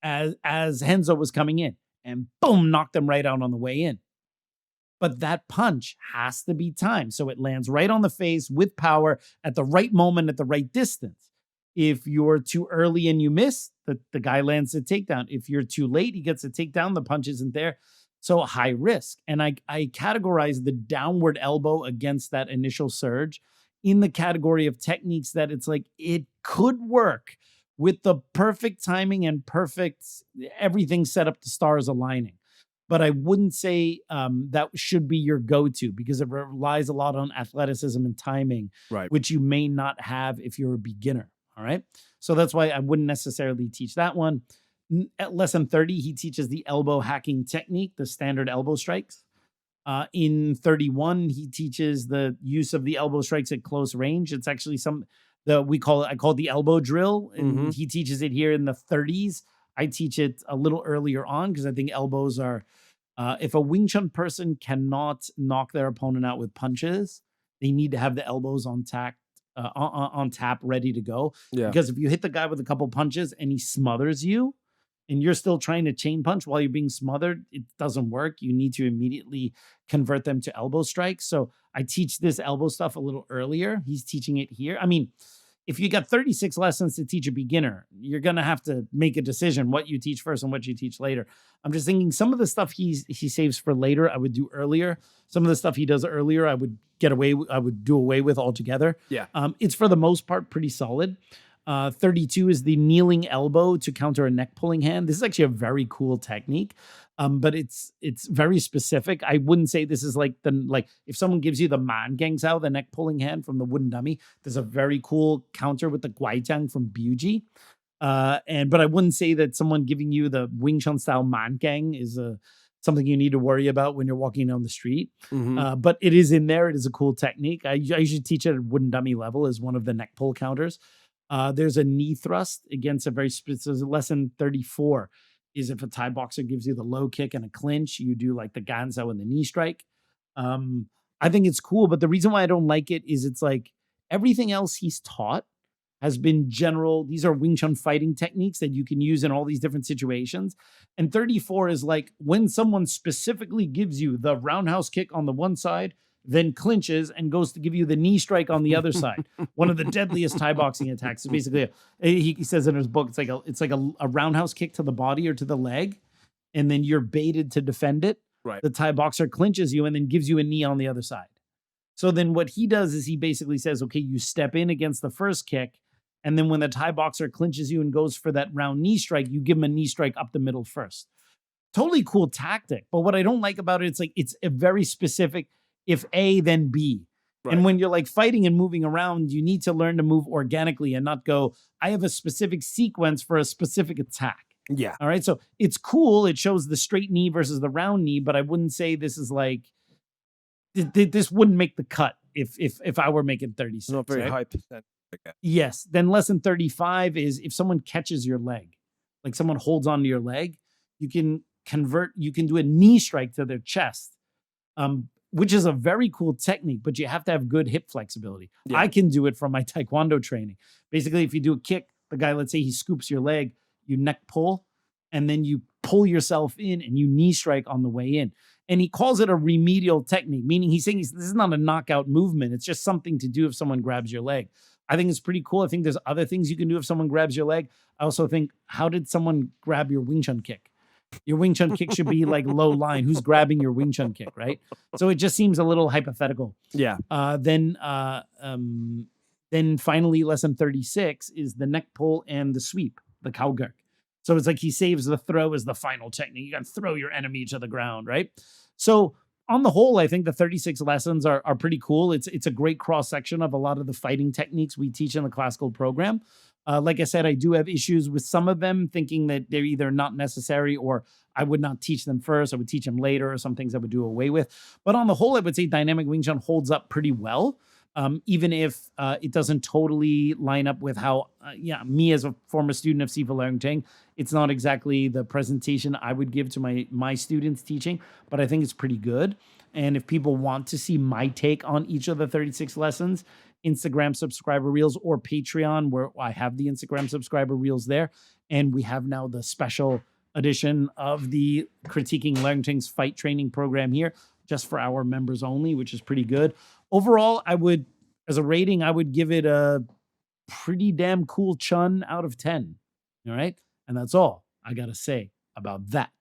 as Renzo was coming in. And boom, knocked him right out on the way in. But that punch has to be timed. So it lands right on the face with power at the right moment, at the right distance. If you're too early and you miss, the guy lands a takedown. If you're too late, he gets a takedown. The punch isn't there. So high risk. And I categorize the downward elbow against that initial surge in the category of techniques that it's like it could work with the perfect timing and perfect everything set up, the stars aligning. But I wouldn't say that should be your go-to, because it relies a lot on athleticism and timing, right, which you may not have if you're a beginner. All right. So that's why I wouldn't necessarily teach that one. At lesson 30, he teaches the elbow hacking technique, the standard elbow strikes. In 31, he teaches the use of the elbow strikes at close range. It's actually I call it the elbow drill. And he teaches it here in the 30s. I teach it a little earlier on because I think elbows are, if a Wing Chun person cannot knock their opponent out with punches, they need to have the elbows on tap, ready to go. Yeah. Because if you hit the guy with a couple punches and he smothers you, and you're still trying to chain punch while you're being smothered, it doesn't work. You need to immediately convert them to elbow strikes. So I teach this elbow stuff a little earlier. He's teaching it here. I mean, if you got 36 lessons to teach a beginner, you're going to have to make a decision what you teach first and what you teach later. I'm just thinking some of the stuff he saves for later, I would do earlier. Some of the stuff he does earlier, I would do away with altogether. Yeah. It's for the most part pretty solid. 32 is the kneeling elbow to counter a neck pulling hand. This is actually a very cool technique, but it's very specific. I wouldn't say this is like if someone gives you the man gangs out, the neck pulling hand from the wooden dummy, there's a very cool counter with the guaijiang from Buji. But I wouldn't say that someone giving you the Wing Chun style man gang is something you need to worry about when you're walking down the street. But it is in there. It is a cool technique. I usually teach it at wooden dummy level as one of the neck pull counters. There's a knee thrust against a very specific lesson 34 is if a Thai boxer gives you the low kick and a clinch, you do like the ganzao and the knee strike. I think it's cool, but the reason why I don't like it is it's like everything else he's taught has been general. These are Wing Chun fighting techniques that you can use in all these different situations. And 34 is like when someone specifically gives you the roundhouse kick on the one side, then clinches and goes to give you the knee strike on the other side. One of the deadliest Thai boxing attacks. Is basically, he says in his book, it's like a roundhouse kick to the body or to the leg, and then you're baited to defend it. Right. The Thai boxer clinches you and then gives you a knee on the other side. So then what he does is he basically says, okay, you step in against the first kick, and then when the Thai boxer clinches you and goes for that round knee strike, you give him a knee strike up the middle first. Totally cool tactic. But what I don't like about it, it's a very specific, if A, then B. Right. And when you're like fighting and moving around, you need to learn to move organically and not go, I have a specific sequence for a specific attack. Yeah. All right. So it's cool. It shows the straight knee versus the round knee, but I wouldn't say this is like, this wouldn't make the cut if I were making 36. Not very right? high percent. Okay. Yes. Then lesson 35 is if someone catches your leg, like someone holds onto your leg, you can do a knee strike to their chest. Which is a very cool technique, but you have to have good hip flexibility. Yeah. I can do it from my Taekwondo training. Basically, if you do a kick, the guy, let's say he scoops your leg, you neck pull, and then you pull yourself in and you knee strike on the way in. And he calls it a remedial technique, meaning he's saying this is not a knockout movement. It's just something to do if someone grabs your leg. I think it's pretty cool. I think there's other things you can do if someone grabs your leg. I also think, how did someone grab your Wing Chun kick? Your Wing Chun kick should be like low line. Who's grabbing your Wing Chun kick, right? So it just seems a little hypothetical. Yeah. Then Then finally, lesson 36 is the neck pull and the sweep, the cowgirk. So it's like he saves the throw as the final technique. You got to throw your enemy to the ground, right? So on the whole, I think the 36 lessons are pretty cool. It's a great cross-section of a lot of the fighting techniques we teach in the classical program. Like I said, I do have issues with some of them, thinking that they're either not necessary or I would not teach them first. I would teach them later, or some things I would do away with. But on the whole, I would say dynamic Wing Chun holds up pretty well. Even if it doesn't totally line up with how, me as a former student of Sifu Leung Ting, it's not exactly the presentation I would give to my students teaching, but I think it's pretty good. And if people want to see my take on each of the 36 lessons, Instagram subscriber reels or Patreon, where I have the Instagram subscriber reels there. And we have now the special edition of the Critiquing Leung Ting's fight training program here, just for our members only, which is pretty good. Overall, as a rating, I would give it a pretty damn cool chun out of 10. All right. And that's all I got to say about that.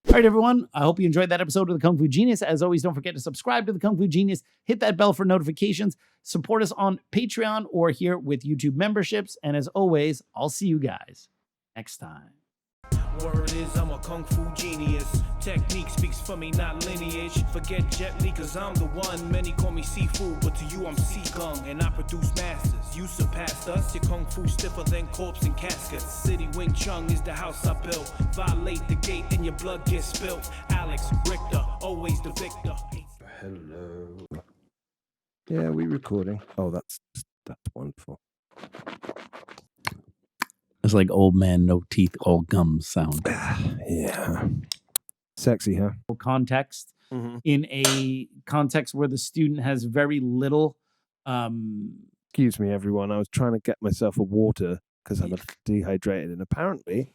All right, everyone. I hope you enjoyed that episode of the Kung Fu Genius. As always, don't forget to subscribe to the Kung Fu Genius. Hit that bell for notifications. Support us on Patreon or here with YouTube memberships. And as always, I'll see you guys next time. Word is I'm a kung fu genius. Technique speaks for me, not lineage. Forget Jet Li, cause I'm the one. Many call me Sifu, but to you I'm Si-Gung. And I produce masters. You surpassed us. Your kung fu stiffer than corpse and caskets. City Wing Chun is the house I built. Violate the gate and your blood gets spilt. Alex, Richter, always the victor. Hello. Yeah, we recording. Oh, that's wonderful. It's like old man, no teeth, all gums sound. Yeah. Sexy, huh? Context in a context where the student has very little. Excuse me, everyone. I was trying to get myself a water because I'm dehydrated, and apparently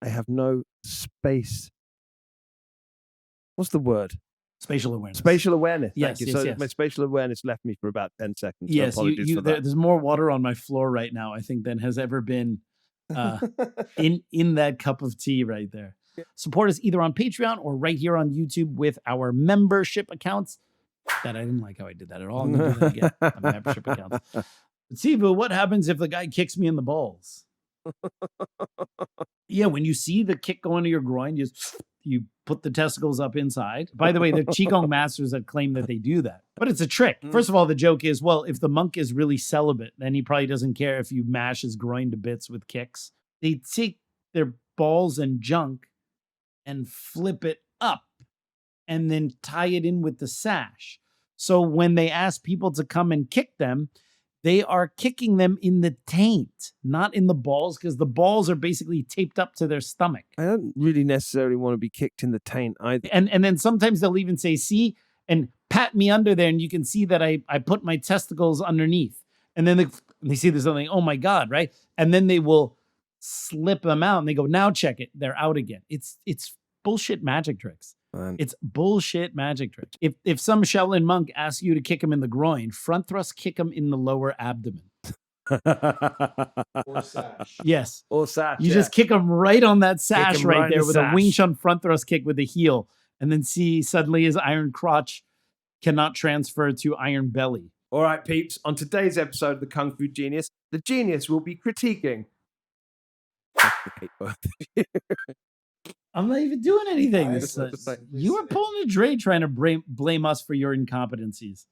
I have no space. What's the word? Spatial awareness. Spatial awareness. Yes, Thank you. yes, So yes. my spatial awareness left me for about 10 seconds. So Yes, apologies for that. there's more water on my floor right now, I think, than has ever been in that cup of tea right there. Support us either on Patreon or right here on YouTube with our membership accounts. That I didn't like how I did that at all. I'm gonna do that again. My membership accounts. But Sifu, what happens if the guy kicks me in the balls? Yeah, when you see the kick go into your groin, you put the testicles up inside. By the way, the Qigong masters have claimed that they do that. But it's a trick. First of all, the joke is, well, if the monk is really celibate, then he probably doesn't care if you mash his groin to bits with kicks. They take their balls and junk and flip it up and then tie it in with the sash. So when they ask people to come and kick them, they are kicking them in the taint, not in the balls, because the balls are basically taped up to their stomach. I don't really necessarily want to be kicked in the taint either. And then sometimes they'll even say, see, and pat me under there, and you can see that I put my testicles underneath. And then they see there's something, oh my God, right? And then they will slip them out, and they go, now check it. They're out again. It's bullshit magic tricks. It's bullshit magic tricks. If some Shaolin monk asks you to kick him in the groin, front thrust kick him in the lower abdomen. Or sash. Yes. Or sash. You just kick him right on that sash him right right in there the with sash. a Wing Chun front thrust kick with the heel. And then see suddenly his iron crotch cannot transfer to iron belly. All right, peeps. On today's episode of the Kung Fu Genius, the genius will be critiquing. I'm not even doing anything. Just like- You were pulling a Dre trying to blame us for your incompetencies.